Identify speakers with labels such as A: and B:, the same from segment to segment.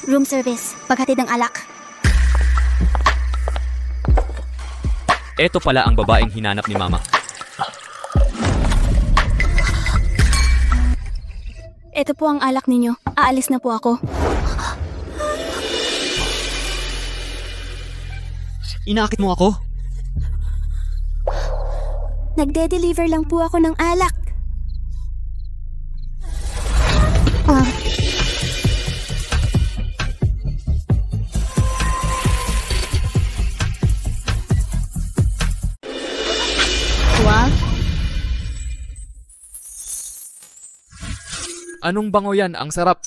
A: Room service, paghatid ng alak.
B: Eto pala ang babaeng hinanap ni Mama.
A: Ito po ang alak ninyo. Aalis na po ako.
B: Inakit mo ako?
A: Nagde-deliver lang po ako ng alak. Wag.
B: Anong bango yan? Ang sarap.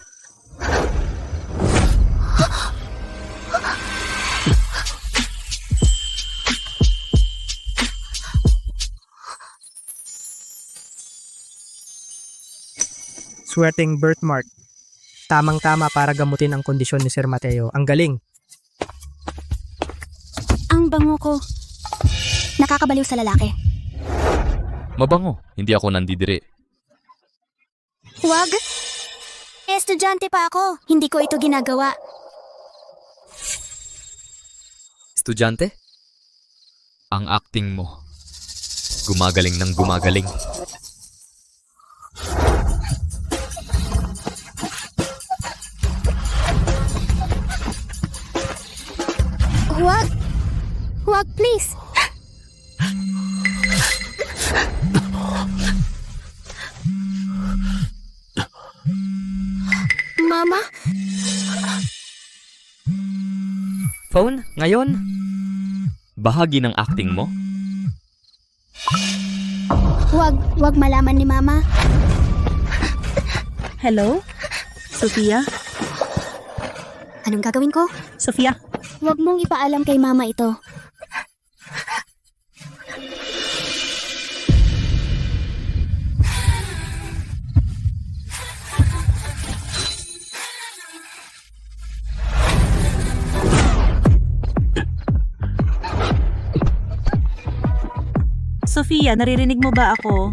C: Swerteng birthmark. Tamang-tama para gamutin ang kondisyon ni Sir Mateo. Ang galing.
A: Ang bango ko. Nakakabaliw sa lalaki.
B: Mabango. Hindi ako nandidiri.
A: Wag. Estudyante pa ako. Hindi ko ito ginagawa.
B: Estudyante? Ang acting mo. Gumagaling ng gumagaling.
A: Wag. Wag, please. Mama?
B: Phone? Ngayon? Bahagi ng acting mo?
A: Wag malaman ni Mama.
D: Hello? Sofia?
A: Anong gagawin ko?
D: Sofia?
A: Wag mong ipaalam kay Mama ito.
D: Sofia, naririnig mo ba ako?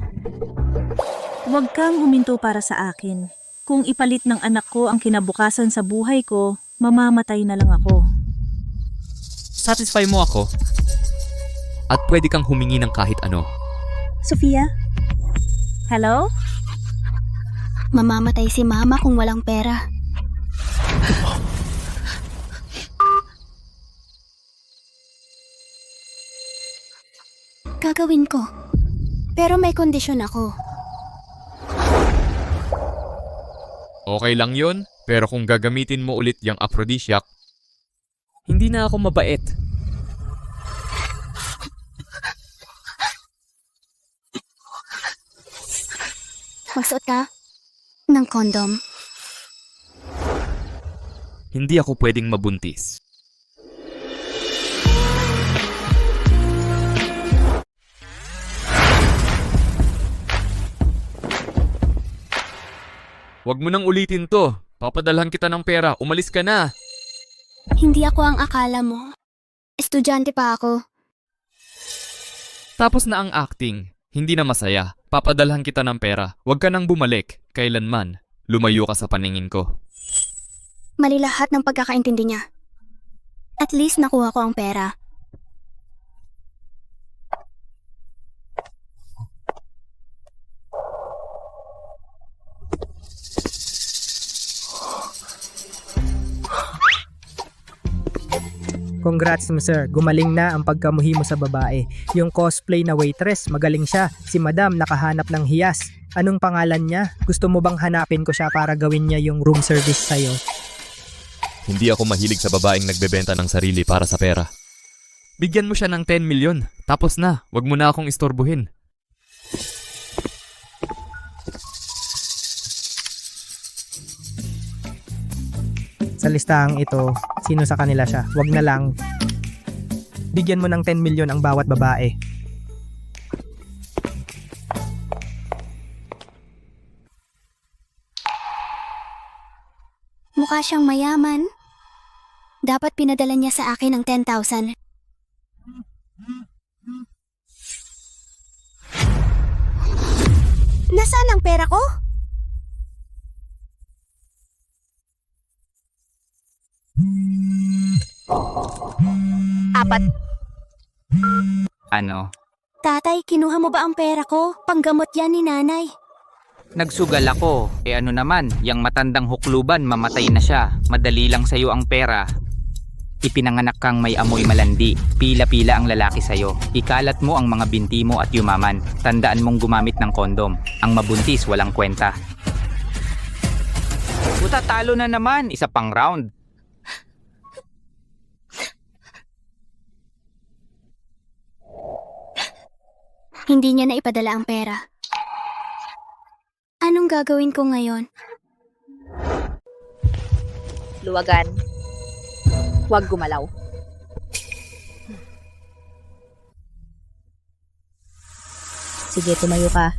D: Huwag kang huminto para sa akin. Kung ipalit ng anak ko ang kinabukasan sa buhay ko, mamamatay na lang ako.
B: Satisfy mo ako? At pwede kang humingi ng kahit ano.
D: Sofia? Hello?
A: Mamamatay si Mama kung walang pera. Gagawin ko. Pero may kondisyon ako.
B: Okay lang yun, pero kung gagamitin mo ulit yung aphrodisiac, hindi na ako mabait.
A: Magsuot ka ng kondom.
B: Hindi ako pwedeng mabuntis. Huwag mo nang ulitin to. Papadalhan kita ng pera. Umalis ka na.
A: Hindi ako ang akala mo. Estudyante pa ako.
B: Tapos na ang acting. Hindi na masaya. Papadalhan kita ng pera. Huwag ka nang bumalik. Kailanman. Lumayo ka sa paningin ko.
A: Mali lahat ng pagkakaintindi niya. At least nakuha ko ang pera.
C: Congrats mo sir, gumaling na ang pagkamuhi mo sa babae. Yung cosplay na waitress, magaling siya. Si madam nakahanap ng hiyas. Anong pangalan niya? Gusto mo bang hanapin ko siya para gawin niya yung room service sa'yo?
B: Hindi ako mahilig sa babaeng nagbebenta ng sarili para sa pera. Bigyan mo siya ng 10 milyon. Tapos na. Huwag mo na akong istorbuhin.
C: Sa listahang ito, sino sa kanila siya? Wag na lang. Bigyan mo ng 10 milyon ang bawat babae.
A: Mukha siyang mayaman. Dapat pinadala niya sa akin ng 10,000. Nasaan ang pera ko? 4.
E: Ano?
A: Tatay, kinuha mo ba ang pera ko? Panggamot yan ni nanay.
E: Nagsugal ako. Ano naman, yang matandang hukluban, mamatay na siya. Madali lang sa'yo ang pera. Ipinanganak kang may amoy malandi. Pila-pila ang lalaki sa'yo. Ikalat mo ang mga binti mo at yumaman. Tandaan mong gumamit ng kondom. Ang mabuntis walang kwenta. Puta, talo na naman. Isa pang round.
A: Hindi niya na ipadala ang pera. Anong gagawin ko ngayon?
F: Luwagan. Huwag gumalaw. Sige, tumayo ka.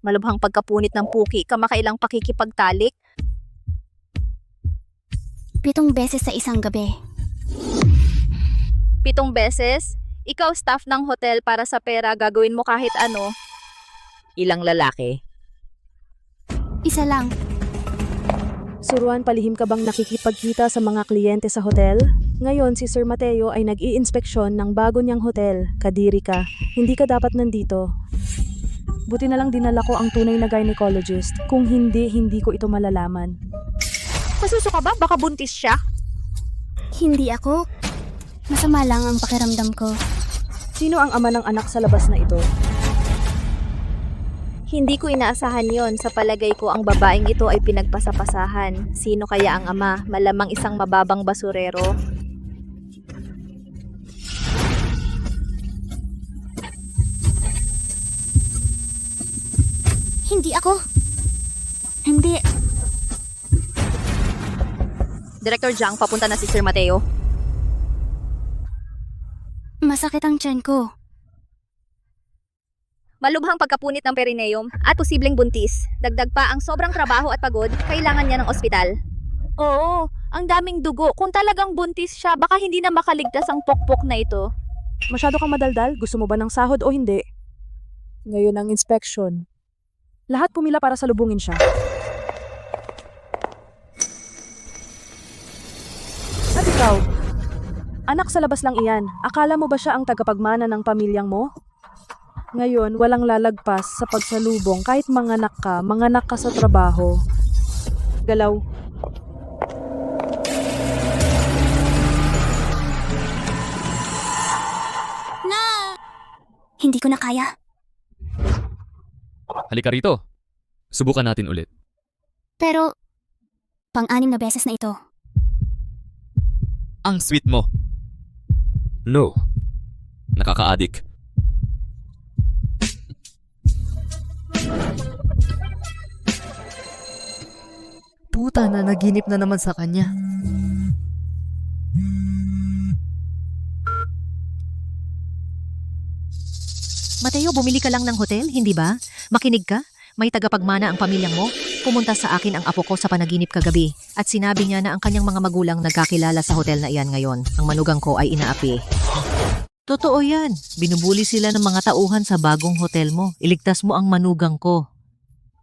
F: Malubhang pagkapunit ng puki, kamakailang pakikipagtalik.
A: 7 beses sa isang gabi.
F: 7 beses? Ikaw staff ng hotel para sa pera, gagawin mo kahit ano. Ilang lalaki?
A: Isa lang.
G: Suruan, palihim ka bang nakikipagkita sa mga kliyente sa hotel? Ngayon, si Sir Mateo ay nag-i-inspeksyon ng bago niyang hotel. Kadiri ka. Hindi ka dapat nandito. Buti na lang dinala ko ang tunay na gynecologist. Kung hindi, hindi ko ito malalaman.
F: Masuso ka ba? Baka buntis siya?
A: Hindi ako. Masama lang ang pakiramdam ko.
G: Sino ang ama ng anak sa labas na ito?
F: Hindi ko inaasahan yon. Sa palagay ko, ang babaeng ito ay pinagpasapasahan. Sino kaya ang ama? Malamang isang mababang basurero.
A: Hindi ako. Hindi.
F: Director Jiang, papunta na si Sir Mateo.
A: Masakit ang tiyan ko.
F: Malubhang pagkapunit ng perineum at posibleng buntis. Dagdag pa ang sobrang trabaho at pagod, kailangan niya ng ospital. Oo, ang daming dugo. Kung talagang buntis siya, baka hindi na makaligtas ang pokpok na ito.
G: Masyado kang madaldal? Gusto mo ba ng sahod o hindi? Ngayon ang inspection. Lahat pumila para salubungin siya. At ikaw? Anak sa labas lang iyan. Akala mo ba siya ang tagapagmana ng pamilyang mo? Ngayon, walang lalagpas sa pagsalubong kahit manganak ka sa trabaho. Galaw.
A: Hindi ko na kaya.
B: Halika rito. Subukan natin ulit.
A: Pero, pang-6 na beses na ito.
B: Ang sweet mo. No. Nakaka-addict.
H: Puta na, naginip na naman sa kanya.
I: Mateo, bumili ka lang ng hotel, hindi ba? Makinig ka? May tagapagmana ang pamilyang mo? Pumunta sa akin ang apo ko sa panaginip kagabi at sinabi niya na ang kanyang mga magulang nagkakilala sa hotel na iyan ngayon. Ang manugang ko ay inaapi. Totoo yan. Binubuli sila ng mga tauhan sa bagong hotel mo. Iligtas mo ang manugang ko.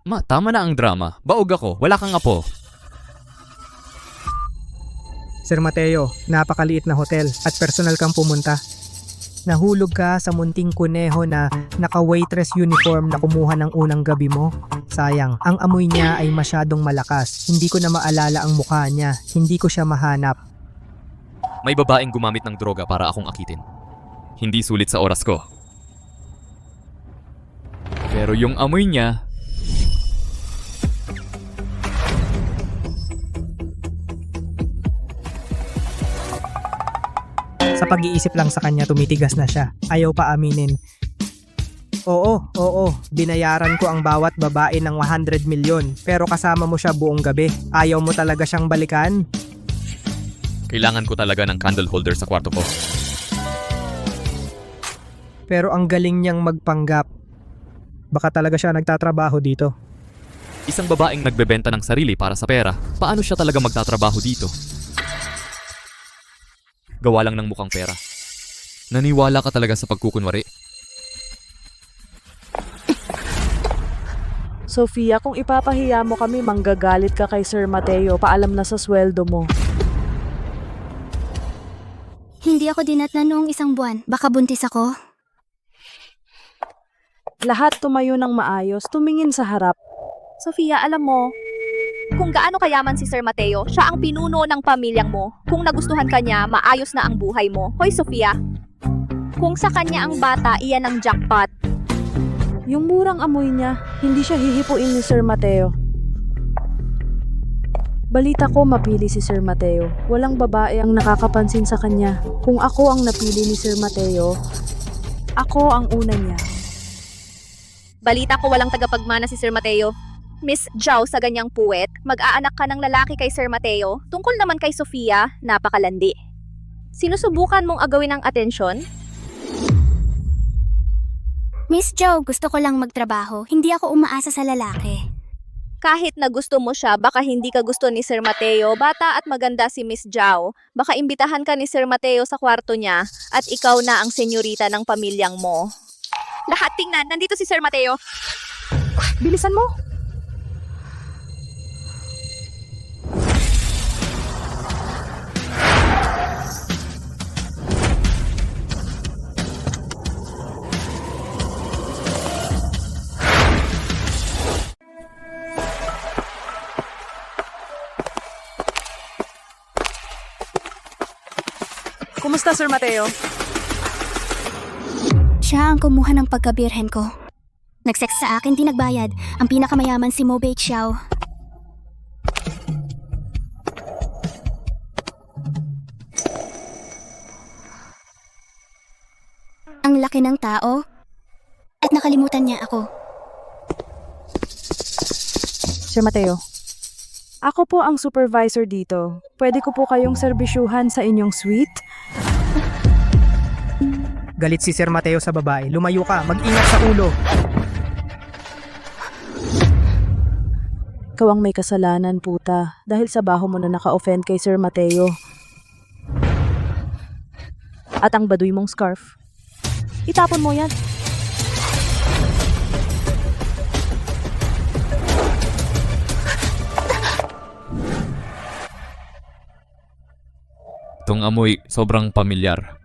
B: Ma, tama na ang drama. Baog ako. Wala kang apo.
C: Sir Mateo, napakaliit na hotel at personal kang pumunta. Nahulog ka sa munting kuneho na naka-waitress uniform na kumuha ng unang gabi mo. Sayang, ang amoy niya ay masyadong malakas. Hindi ko na maalala ang mukha niya. Hindi ko siya mahanap.
B: May babaeng gumamit ng droga para akong akitin. Hindi sulit sa oras ko. Pero yung amoy niya,
C: Sa pag-iisip lang sa kanya, tumitigas na siya. Ayaw pa aminin. Oo, binayaran ko ang bawat babae ng 100 milyon. Pero kasama mo siya buong gabi. Ayaw mo talaga siyang balikan?
B: kailangan ko talaga ng candle holder sa kwarto ko.
C: Pero ang galing niyang magpanggap. Baka talaga siya nagtatrabaho dito.
B: Isang babaeng nagbebenta ng sarili para sa pera, paano siya talaga magtatrabaho dito? Gawa lang ng mukhang pera. Naniwala ka talaga sa pagkukunwari?
G: Sofia, kung ipapahiya mo kami, manggagalit ka kay Sir Mateo. Paalam na sa sweldo mo.
A: Hindi ako dinatnan noong isang buwan. Baka buntis ako.
G: Lahat tumayo ng maayos, tumingin sa harap.
F: Sofia, alam mo, kung gaano kayaman si Sir Mateo, siya ang pinuno ng pamilyang mo. Kung nagustuhan ka niya, maayos na ang buhay mo. Hoy, Sofia. Kung sa kanya ang bata, iyan ang jackpot.
G: Yung murang amoy niya, hindi siya hihipuin ni Sir Mateo. Balita ko mapili si Sir Mateo. Walang babae ang nakakapansin sa kanya. Kung ako ang napili ni Sir Mateo, ako ang una niya.
F: Balita ko walang tagapagmana si Sir Mateo. Miss Zhao sa ganyang puwet, mag-aanak ka ng lalaki kay Sir Mateo. Tungkol naman kay Sofia, napakalandi. Sinusubukan mong agawin ang atensyon?
A: Miss Joe, gusto ko lang magtrabaho. Hindi ako umaasa sa lalaki.
F: Kahit na gusto mo siya, baka hindi ka gusto ni Sir Mateo. Bata at maganda si Miss Zhao. Baka imbitahan ka ni Sir Mateo sa kwarto niya at ikaw na ang senyorita ng pamilyang mo. Lahat tingnan, nandito si Sir Mateo.
G: Bilisan mo! Kumusta, Sir Mateo?
A: Siya ang kumuha ng pagkabirhen ko. Nagsex sa akin, di nagbayad. Ang pinakamayaman si Mo Beixiao. Ang laki ng tao. At nakalimutan niya ako.
G: Sir Mateo, ako po ang supervisor dito. Pwede ko po kayong serbisyuhan sa inyong suite?
C: Galit si Sir Mateo sa babae. Lumayo ka, mag-ingat sa ulo.
G: Ikaw ang may kasalanan, puta. Dahil sa baho mo na naka-offend kay Sir Mateo. At ang baduy mong scarf. Itapon mo yan.
B: Itong amoy sobrang pamilyar.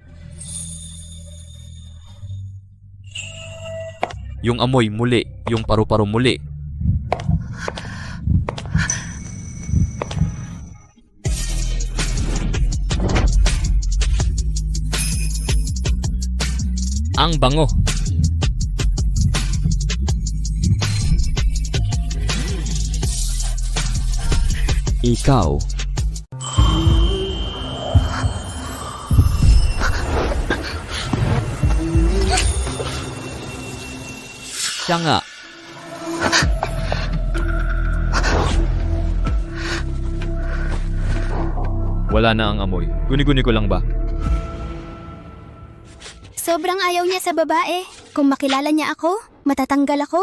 B: Yung amoy muli, yung paru-paro muli. Ang bango. Ikaw. Siya nga. Wala na ang amoy. Guni-guni ko lang ba?
A: Sobrang ayaw niya sa babae. Kung makilala niya ako, matatanggal ako.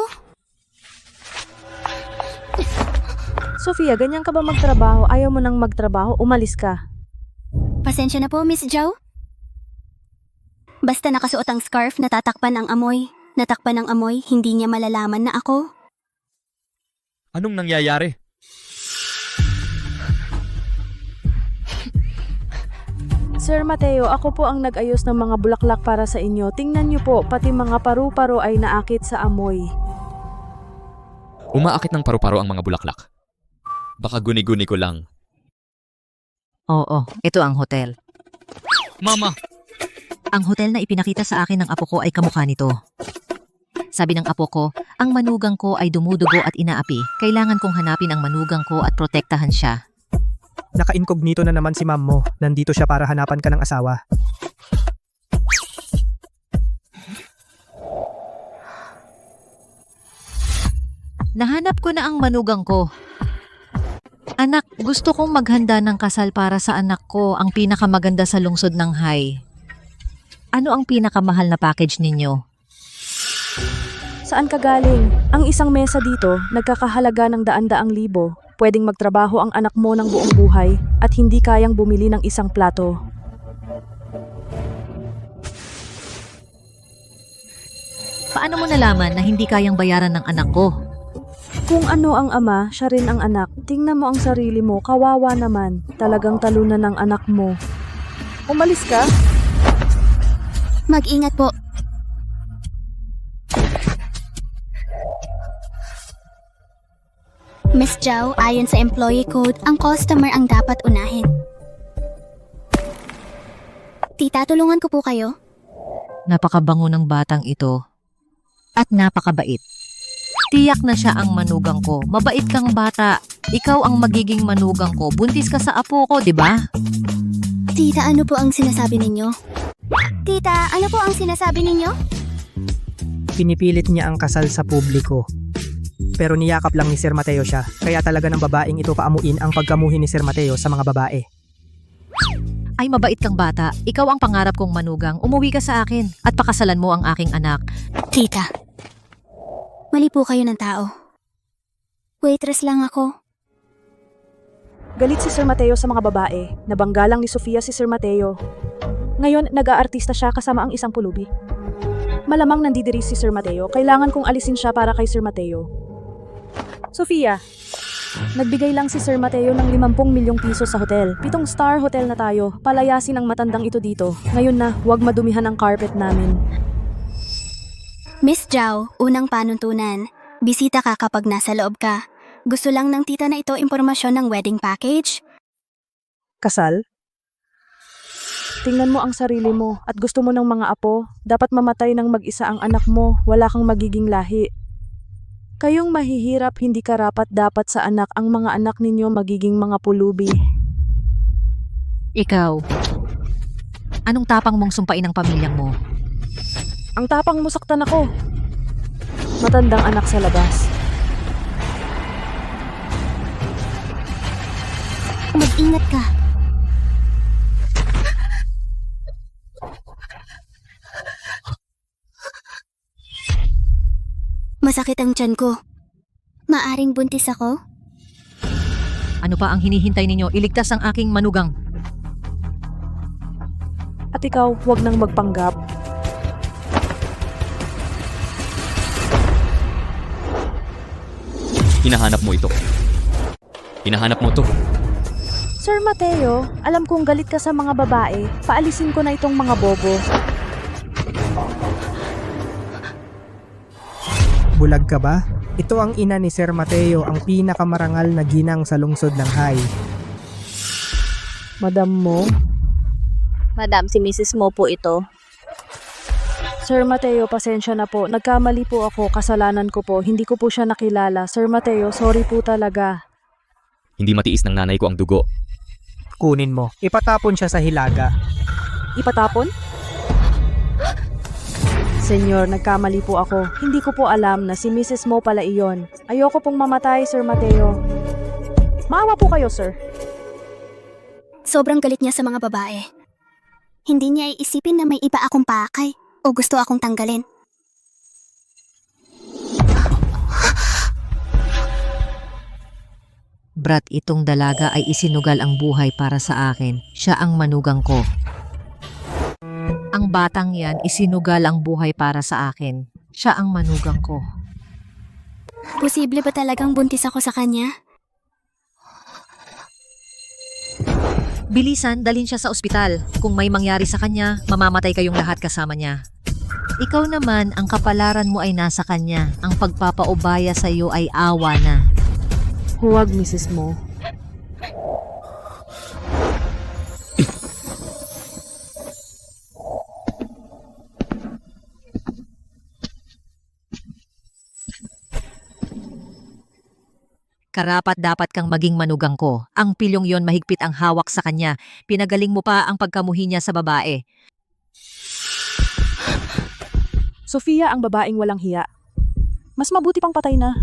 G: Sofia, ganyan ka ba magtrabaho? Ayaw mo nang magtrabaho? Umalis ka.
A: Pasensya na po, Miss Joe. Basta nakasuot ang scarf, natatakpan ang amoy. Natakpan ang amoy, hindi niya malalaman na ako.
B: Anong nangyayari?
G: Sir Mateo, ako po ang nag-ayos ng mga bulaklak para sa inyo. Tingnan niyo po, pati mga paru-paro ay naakit sa amoy.
B: Umaakit ng paru-paro ang mga bulaklak. Baka guni-guni ko lang.
I: Oo, ito ang hotel.
B: Mama!
I: Ang hotel na ipinakita sa akin ng apo ko ay kamukha nito. Sabi ng apo ko, ang manugang ko ay dumudugo at inaapi. Kailangan kong hanapin ang manugang ko at protektahan siya.
C: Naka-incognito na naman si ma'am mo. Nandito siya para hanapan ka ng asawa.
I: Nahanap ko na ang manugang ko. Anak, gusto kong maghanda ng kasal para sa anak ko, ang pinakamaganda sa lungsod ng Hai. Ano ang pinakamahal na package ninyo?
G: Saan ka galing? Ang isang mesa dito, nagkakahalaga ng daan-daang libo. Pwedeng magtrabaho ang anak mo ng buong buhay at hindi kayang bumili ng isang plato.
I: Paano mo nalaman na hindi kayang bayaran ng anak ko?
G: Kung ano ang ama, siya rin ang anak. Tingnan mo ang sarili mo, kawawa naman. Talagang talunan ng anak mo. Umalis ka?
A: Mag-ingat po. Miss Zhao, ayon sa employee code, ang customer ang dapat unahin. Tita, tulungan ko po kayo.
I: Napakabango ng batang ito. At napakabait. Tiyak na siya ang manugang ko. Mabait kang bata. Ikaw ang magiging manugang ko. Buntis ka sa apo ko, di ba?
A: Tita, ano po ang sinasabi ninyo? Tita, ano po ang sinasabi ninyo?
C: Pinipilit niya ang kasal sa publiko. Pero niyakap lang ni Sir Mateo siya, kaya talaga ng babaeng ito paamuin ang pagkamuhi ni Sir Mateo sa mga babae.
I: Ay mabait kang bata. Ikaw ang pangarap kong manugang. Umuwi ka sa akin at pakasalan mo ang aking anak.
A: Tita, mali po kayo ng tao. Waitress lang ako.
G: Galit si Sir Mateo sa mga babae. Nabangga lang ni Sofia si Sir Mateo. Ngayon, nag-aartista siya kasama ang isang pulubi. Malamang nandidiri si Sir Mateo. Kailangan kong alisin siya para kay Sir Mateo. Sofia, nagbigay lang si Sir Mateo ng 50 milyong piso sa hotel. 7-star hotel na tayo. Palayasin ang matandang ito dito. Ngayon na, huwag madumihan ang carpet namin.
A: Miss Zhao, unang panuntunan. Bisita ka kapag nasa loob ka. Gusto lang ng tita na ito impormasyon ng wedding package.
G: Kasal? Tingnan mo ang sarili mo at gusto mo ng mga apo. Dapat mamatay ng mag-isa ang anak mo. Wala kang magiging lahi. Kayong mahihirap, hindi karapat dapat sa anak ang mga anak ninyo magiging mga pulubi.
I: Ikaw, anong tapang mong sumpain ang pamilyang mo?
G: Ang tapang mo, saktan ako. Matandang anak sa labas.
A: Mag-ingat ka. Masakit ang tiyan ko. Maaring buntis ako?
I: Ano pa ang hinihintay ninyo? Iligtas ang aking manugang.
G: At ikaw, huwag nang magpanggap.
B: Hinahanap mo ito. Hinahanap mo to.
G: Sir Mateo, alam kong galit ka sa mga babae. Paalisin ko na itong mga bobo.
C: Bulag ka ba? Ito ang ina ni Sir Mateo, ang pinakamarangal na ginang sa lungsod ng Hai.
G: Madam mo?
F: Madam, si Mrs. Mo po ito.
G: Sir Mateo, pasensya na po. Nagkamali po ako. Kasalanan ko po. Hindi ko po siya nakilala. Sir Mateo, sorry po talaga.
B: Hindi matiis ng nanay ko ang dugo.
C: Kunin mo. Ipatapon siya sa hilaga.
G: Ipatapon? Senyor, nagkamali po ako. Hindi ko po alam na si Mrs. Mo pala iyon. Ayoko pong mamatay, Sir Mateo. Maawa po kayo, sir.
A: Sobrang galit niya sa mga babae. Hindi niya iisipin na may iba akong pakay o gusto akong tanggalin.
I: Brat, itong dalaga ay isinugal ang buhay para sa akin. Siya ang manugang ko. Ang batang yan isinugal ang buhay para sa akin. Siya ang manugang ko.
A: Posible ba talagang buntis ako sa kanya?
I: Bilisan, dalhin siya sa ospital. Kung may mangyari sa kanya, mamamatay kayong lahat kasama niya. Ikaw naman, ang kapalaran mo ay nasa kanya. Ang pagpapaubaya sa iyo ay awa na.
G: Huwag, Mrs. Mo.
I: Karapat dapat kang maging manugang ko. Ang pilyong yon mahigpit ang hawak sa kanya. Pinagaling mo pa ang pagkamuhi niya sa babae.
G: Sofia ang babaeng walang hiya. Mas mabuti pang patay na.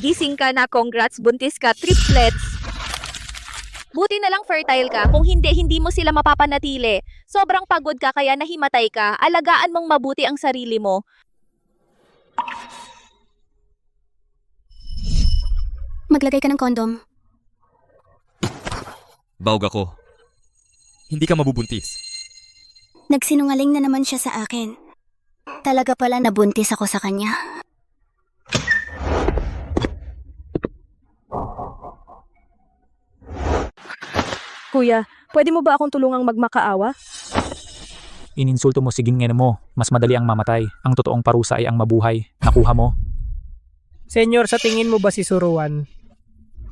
F: Gising ka na, congrats, buntis ka, triplets. Buti na lang fertile ka, kung hindi mo sila mapapanatili. Sobrang pagod ka kaya nahimatay ka, alagaan mong mabuti ang sarili mo.
A: Maglagay ka ng kondom.
B: Bawg ako. Hindi ka mabubuntis.
A: Nagsinungaling na naman siya sa akin. Talaga pala nabuntis ako sa kanya.
G: Kuya, pwede mo ba akong tulungang magmakaawa?
J: Ininsulto mo si Gingena mo. Mas madali ang mamatay. Ang totoong parusa ay ang mabuhay. Nakuha mo.
C: Senyor, sa tingin mo ba si Suruan,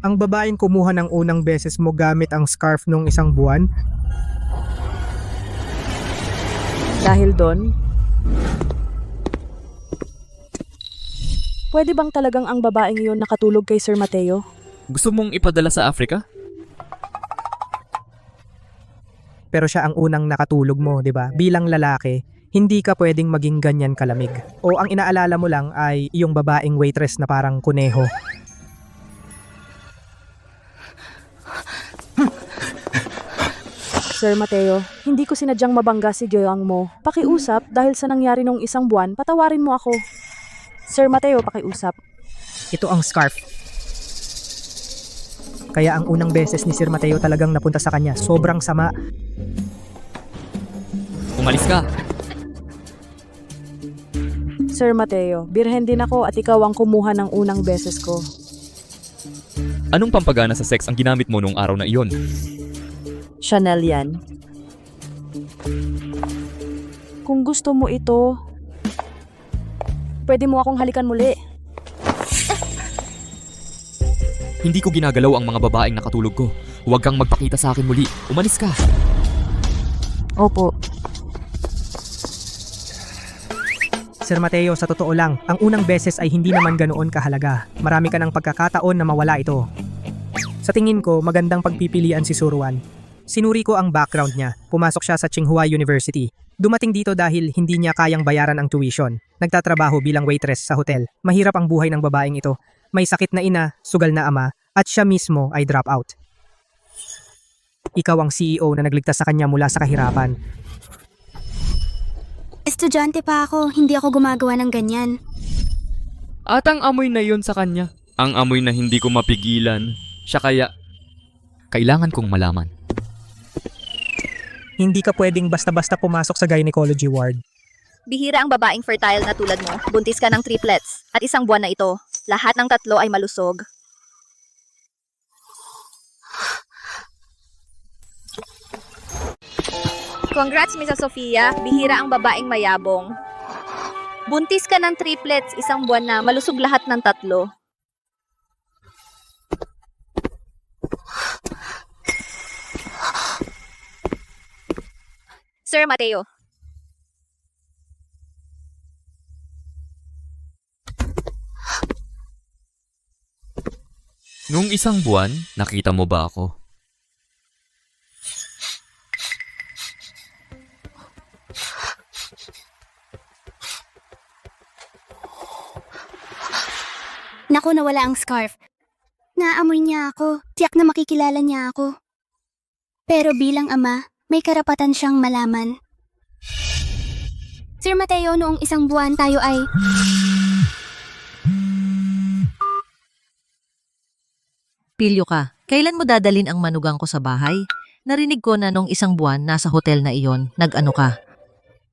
C: ang babaeng kumuha ng unang beses mo gamit ang scarf nung isang buwan?
G: Dahil doon, pwede bang talagang ang babaeng yun nakatulog kay Sir Mateo?
B: Gusto mong ipadala sa Africa?
C: Pero siya ang unang nakatulog mo, di ba? Bilang lalaki, hindi ka pwedeng maging ganyan kalamig. O ang inaalala mo lang ay yung babaeng waitress na parang kuneho.
G: Sir Mateo, hindi ko sinadyang mabangga si Gyoyang mo. Pakiusap dahil sa nangyari nung isang buwan, patawarin mo ako. Sir Mateo, pakiusap.
C: Ito ang scarf. Kaya ang unang beses ni Sir Mateo talagang napunta sa kanya. Sobrang sama.
B: Umalis ka.
G: Sir Mateo, birhen din ako at ikaw ang kumuha ng unang beses ko.
B: Anong pampagana sa sex ang ginamit mo nung araw na iyon?
G: Chanel yan. Kung gusto mo ito, pwede mo akong halikan muli.
B: Hindi ko ginagalaw ang mga babaeng nakatulog ko. Huwag kang magpakita sa akin muli. Umalis ka.
G: Opo.
C: Sir Mateo, sa totoo lang, ang unang beses ay hindi naman ganoon kahalaga. Marami ka ng pagkakataon na mawala ito. Sa tingin ko, magandang pagpipilian si Suruan. Sinuri ko ang background niya. Pumasok siya sa Tsinghua University. Dumating dito dahil hindi niya kayang bayaran ang tuition. Nagtatrabaho bilang waitress sa hotel. Mahirap ang buhay ng babaeng ito. May sakit na ina, sugal na ama, at siya mismo ay drop out. Ikaw ang CEO na nagligtas sa kanya mula sa kahirapan.
A: Estudyante pa ako, hindi ako gumagawa ng ganyan.
B: At ang amoy na yun sa kanya. Ang amoy na hindi ko mapigilan. Siya kaya... Kailangan kong malaman.
C: Hindi ka pwedeng basta-basta pumasok sa gynecology ward.
F: Bihira ang babaeng fertile na tulad mo. Buntis ka ng triplets. At isang buwan na ito. Lahat ng tatlo ay malusog. Congrats, Mrs. Sofia. Bihira ang babaeng mayabong. Buntis ka ng triplets, isang buwan na, malusog lahat ng tatlo. Sir Mateo.
B: Nung isang buwan, nakita mo ba ako?
A: Naku, nawala ang scarf. Naamoy niya ako. Tiyak na makikilala niya ako. Pero bilang ama, may karapatan siyang malaman. Sir Mateo, noong isang buwan tayo ay...
I: Pilyo ka, kailan mo dadalin ang manugang ko sa bahay? Narinig ko na nung isang buwan nasa hotel na iyon, nag-ano ka?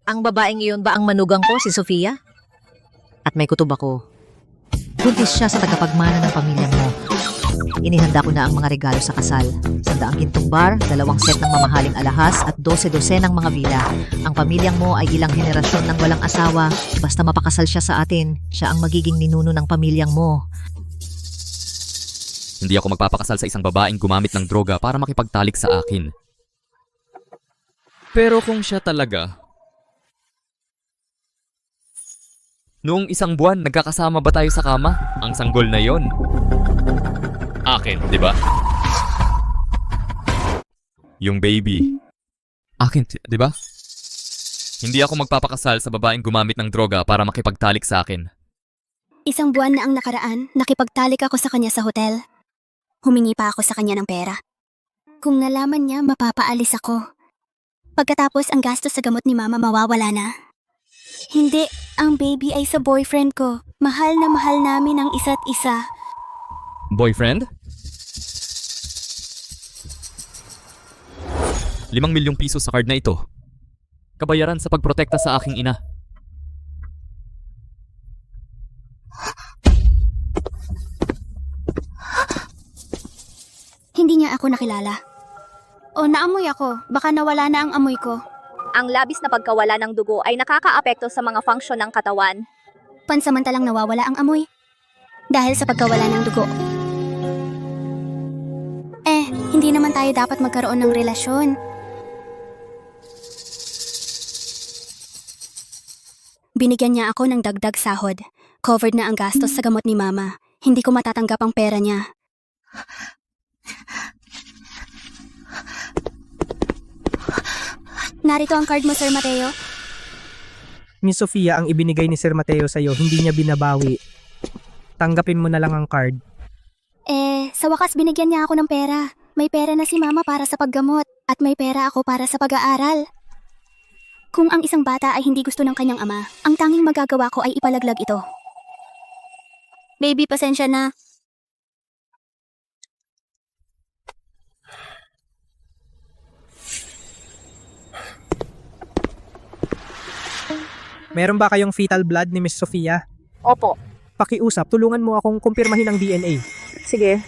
I: Ang babaeng iyon ba ang manugang ko, si Sofia? At may kutob ako. Buntis siya sa tagapagmana ng pamilya mo. Inihanda ko na ang mga regalo sa kasal. 100 gintong bar, 2 set ng mamahaling alahas at 12 ng mga vila. Ang pamilyang mo ay ilang henerasyon ng walang asawa. Basta mapakasal siya sa atin, siya ang magiging ninuno ng pamilyang mo.
B: Hindi ako magpapakasal sa isang babaeng gumamit ng droga para makipagtalik sa akin. Pero kung siya talaga... Noong isang buwan, nagkakasama ba tayo sa kama? Ang sanggol na yon. Akin, di ba? Yung baby. Akin, di ba? Hindi ako magpapakasal sa babaeng gumamit ng droga para makipagtalik sa akin.
A: Isang buwan na ang nakaraan, nakipagtalik ako sa kanya sa hotel. Humingi pa ako sa kanya ng pera. Kung nalaman niya, mapapaalis ako. Pagkatapos, ang gastos sa gamot ni mama mawawala na. Hindi, ang baby ay sa boyfriend ko. Mahal na mahal namin ang isa't isa.
B: Boyfriend? 5 milyong piso sa card na ito. Kabayaran sa pagprotekta sa aking ina.
A: Hindi niya ako nakilala. O naamoy ako, baka nawala na ang amoy ko.
F: Ang labis na pagkawala ng dugo ay nakakaapekto sa mga function ng katawan.
A: Pansamantalang nawawala ang amoy. Dahil sa pagkawala ng dugo. Hindi naman tayo dapat magkaroon ng relasyon. Binigyan niya ako ng dagdag sahod. Covered na ang gastos sa gamot ni Mama. Hindi ko matatanggap ang pera niya. Narito ang card mo, Sir Mateo.
C: Miss Sofia, ang ibinigay ni Sir Mateo sa'yo, hindi niya binabawi. Tanggapin mo na lang ang card.
A: Sa wakas binigyan niya ako ng pera. May pera na si Mama para sa paggamot at may pera ako para sa pag-aaral. Kung ang isang bata ay hindi gusto ng kanyang ama, ang tanging magagawa ko ay ipalaglag ito. Baby, pasensya na.
C: Meron ba kayong fetal blood ni Miss Sofia?
G: Opo.
C: Pakiusap, tulungan mo akong kumpirmahin ang DNA.
G: Sige.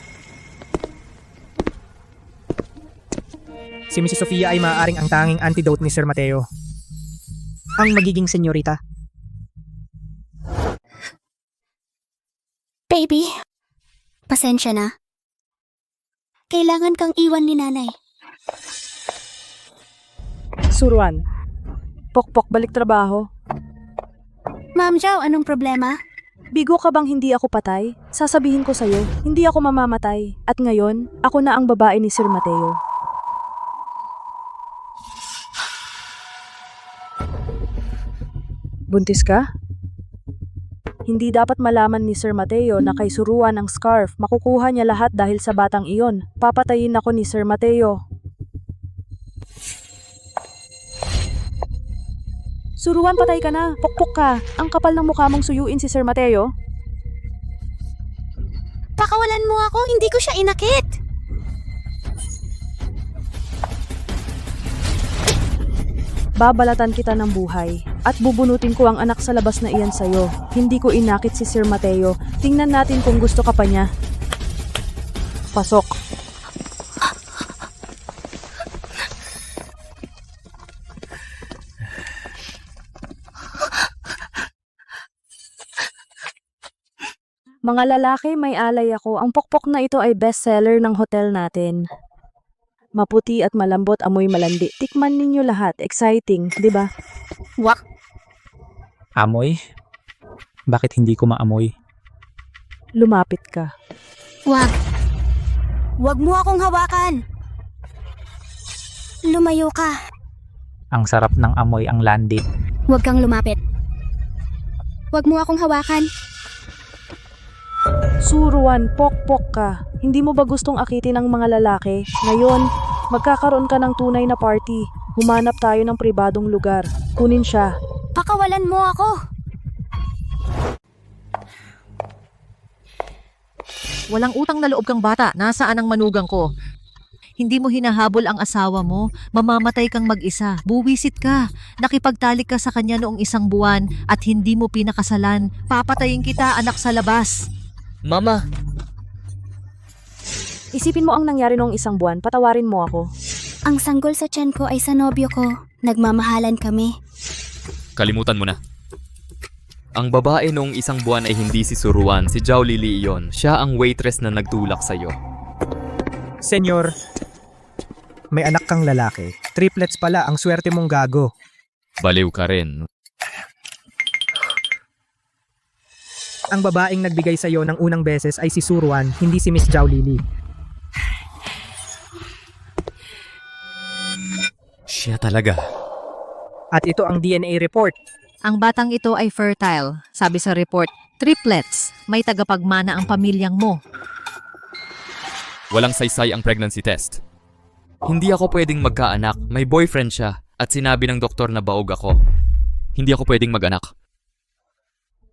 C: Si Miss Sofia ay maaaring ang tanging antidote ni Sir Mateo. Ang magiging senyorita.
A: Baby, pasensya na. Kailangan kang iwan ni nanay.
G: Suruan. Pokpok, balik trabaho.
A: Ma'am Zhao, anong problema?
G: Bigo ka bang hindi ako patay? Sasabihin ko sa'yo, hindi ako mamamatay. At ngayon, ako na ang babae ni Sir Mateo. Buntis ka? Hindi dapat malaman ni Sir Mateo na kay Suruan ang scarf. Makukuha niya lahat dahil sa batang iyon. Papatayin ako ni Sir Mateo. Suruan, patay ka na. Pukpok ka. Ang kapal ng mukha mong suyuin si Sir Mateo.
A: Pakawalan mo ako, hindi ko siya inakit.
G: Babalatan kita ng buhay at bubunutin ko ang anak sa labas na iyan sa'yo. Hindi ko inakit si Sir Mateo. Tingnan natin kung gusto ka pa niya. Pasok. Mga lalaki, may alay ako. Ang pokpok na ito ay bestseller ng hotel natin. Maputi at malambot, amoy malandi. Tikman ninyo lahat. Exciting, di ba?
A: Wak.
J: Amoy? Bakit hindi ko maamoy?
G: Lumapit ka.
A: Wag. Wag mo akong hawakan. Lumayo ka.
J: Ang sarap ng amoy ang landi.
A: Wag kang lumapit. Wag mo akong hawakan.
G: Suruan, pokpok ka. Hindi mo ba gustong akitin ng mga lalaki? Ngayon, magkakaroon ka ng tunay na party. Humanap tayo ng pribadong lugar. Kunin siya.
A: Pakawalan mo ako.
I: Walang utang na loob kang bata. Nasaan ang manugang ko? Hindi mo hinahabol ang asawa mo. Mamamatay kang mag-isa. Buwisit ka. Nakipagtalik ka sa kanya noong 1 buwan at hindi mo pinakasalan. Papatayin kita, anak sa labas.
B: Mama!
G: Isipin mo ang nangyari noong 1 buwan. Patawarin mo ako.
A: Ang sanggol sa tiyan ko ay sa nobyo ko. Nagmamahalan kami.
B: Kalimutan mo na. Ang babae noong 1 buwan ay hindi si Suruan, si Zhao Lili iyon. Siya ang waitress na nagtulak sa'yo.
C: Senyor, may anak kang lalaki. Triplets pala, ang swerte mong gago.
B: Baliw ka rin.
C: Ang babaeng nagbigay sa'yo ng unang beses ay si Suruan, hindi si Miss Zhao Lili.
B: Siya talaga.
C: At ito ang DNA report.
I: Ang batang ito ay fertile. Sabi sa report, triplets. May tagapagmana ang pamilyang mo.
B: Walang saysay ang pregnancy test. Hindi ako pwedeng magkaanak. May boyfriend siya at sinabi ng doktor na baog ako. Hindi ako pwedeng mag-anak.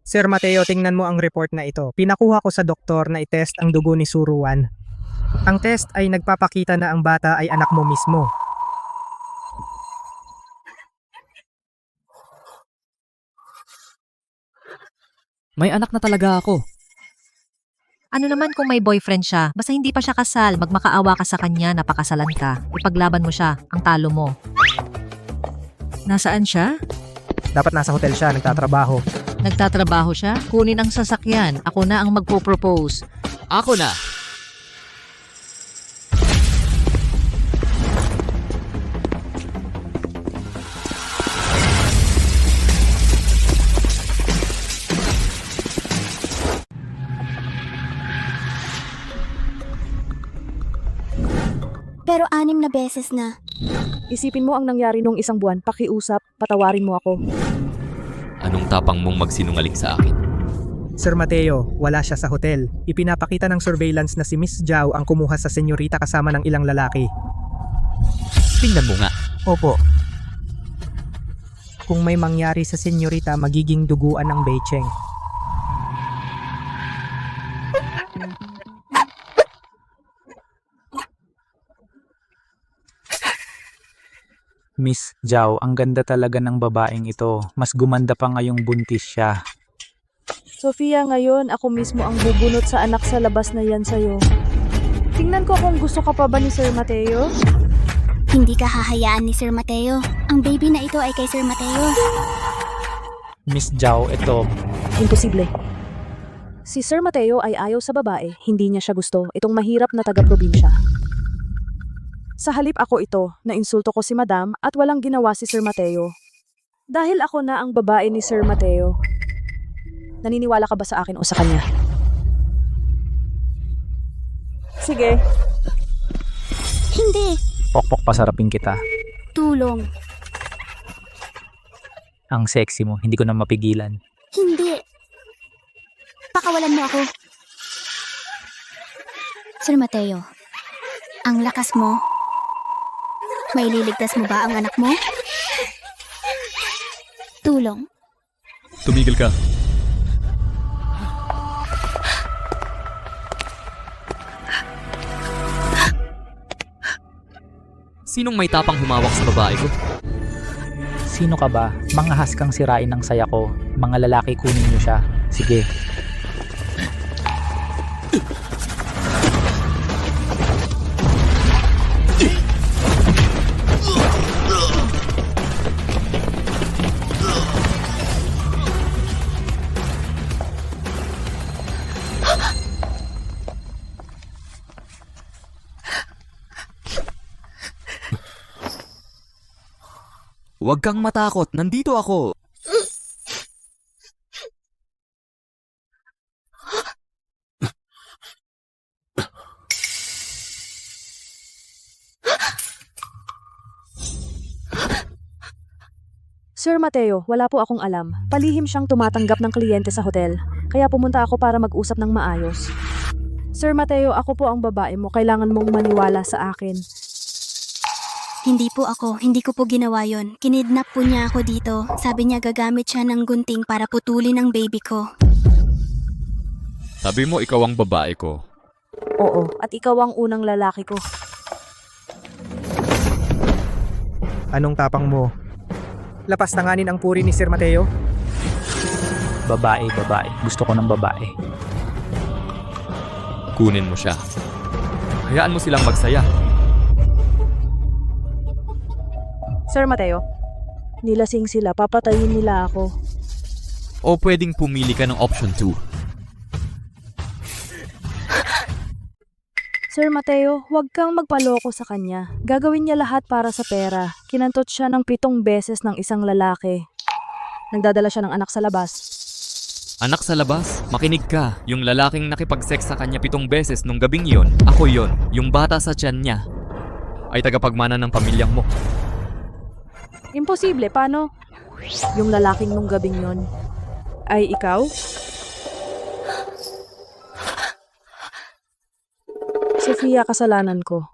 C: Sir Mateo, tingnan mo ang report na ito. Pinakuha ko sa doktor na itest ang dugo ni Suruan. Ang test ay nagpapakita na ang bata ay anak mo mismo.
B: May anak na talaga ako.
I: Ano naman kung may boyfriend siya? Basta hindi pa siya kasal, magmakaawa ka sa kanya, napakasalan ka. Ipaglaban mo siya, ang talo mo. Nasaan siya?
C: Dapat nasa hotel siya, nagtatrabaho.
I: Nagtatrabaho siya? Kunin ang sasakyan. Ako na ang magpo-propose.
B: Ako na!
A: Pero 6 na beses na.
G: Isipin mo ang nangyari nung isang buwan, pakiusap, patawarin mo ako.
B: Anong tapang mong magsinungaling sa akin?
C: Sir Mateo, wala siya sa hotel. Ipinapakita ng surveillance na si Miss Zhao ang kumuha sa senyorita kasama ng ilang lalaki.
B: Tingnan mo nga.
C: Opo. Kung may mangyari sa senyorita, magiging duguan ng Beicheng.
J: Miss Zhao, ang ganda talaga ng babaeng ito. Mas gumanda pa ngayong buntis siya.
G: Sofia, ngayon ako mismo ang bubunot sa anak sa labas na yan sa'yo. Tingnan ko kung gusto ka pa ba ni Sir Mateo.
A: Hindi ka hahayaan ni Sir Mateo. Ang baby na ito ay kay Sir Mateo.
J: Miss Zhao, ito.
G: Imposible. Si Sir Mateo ay ayaw sa babae, hindi niya siya gusto, itong mahirap na taga-probinsya. Sa halip ako ito, nainsulto ko si Madam at walang ginawa si Sir Mateo. Dahil ako na ang babae ni Sir Mateo. Naniniwala ka ba sa akin o sa kanya? Sige.
A: Hindi.
J: Pokpok pasarapin kita.
A: Tulong.
J: Ang sexy mo, hindi ko na mapigilan.
A: Hindi. Pakawalan mo ako. Sir Mateo, ang lakas mo. May liligtas mo ba ang anak mo? Tulong.
B: Tumigil ka. Sinong may tapang humawak sa babae ko?
J: Sino ka ba? Mangahas kang sirain ng saya ko. Mga lalaki, kunin niyo siya. Sige.
B: Huwag kang matakot, nandito ako.
G: Sir Mateo, wala po akong alam. Palihim siyang tumatanggap ng kliyente sa hotel. Kaya pumunta ako para mag-usap ng maayos. Sir Mateo, ako po ang babae mo. Kailangan mong maniwala sa akin.
A: Hindi po ako. Hindi ko po ginawa yon. Kinidnap po niya ako dito. Sabi niya gagamit siya ng gunting para putulin ang baby ko.
B: Sabi mo ikaw ang babae ko.
G: Oo, at ikaw ang unang lalaki ko.
C: Anong tapang mo? Lapas tanganin ang puri ni Sir Mateo?
J: Babae, babae. Gusto ko ng babae.
B: Kunin mo siya. Hayaan mo silang magsaya.
G: Sir Mateo, nilasing sila. Papatayin nila ako.
B: O pwedeng pumili ka ng option 2.
G: Sir Mateo, huwag kang magpaloko sa kanya. Gagawin niya lahat para sa pera. Kinantot siya ng 7 beses ng isang lalaki. Nagdadala siya ng anak sa labas.
B: Anak sa labas, makinig ka. Yung lalaking nakipag-sex sa kanya 7 beses nung gabing yon, ako yon. Yung bata sa tiyan niya ay tagapagmana ng pamilyang mo.
G: Imposible, paano? Yung lalaking nung gabing yon ay ikaw? Sofia, kasalanan ko.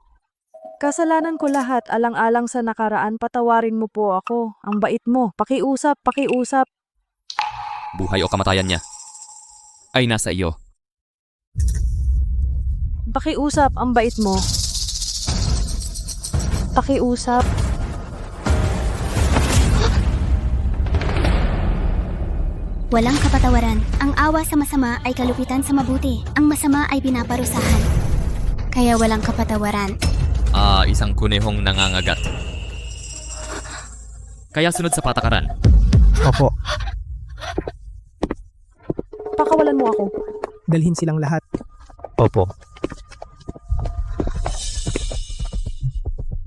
G: Kasalanan ko lahat, alang-alang sa nakaraan, patawarin mo po ako. Ang bait mo, pakiusap, pakiusap.
B: Buhay o kamatayan niya ay nasa iyo.
G: Pakiusap, ang bait mo. Pakiusap.
A: Walang kapatawaran. Ang awa sa masama ay kalupitan sa mabuti. Ang masama ay pinaparusahan. Kaya walang kapatawaran.
B: Isang kunehong nangangagat. Kaya sunod sa patakaran.
C: Opo,
G: Pakawalan mo ako.
C: dalhin silang lahat.
J: Opo.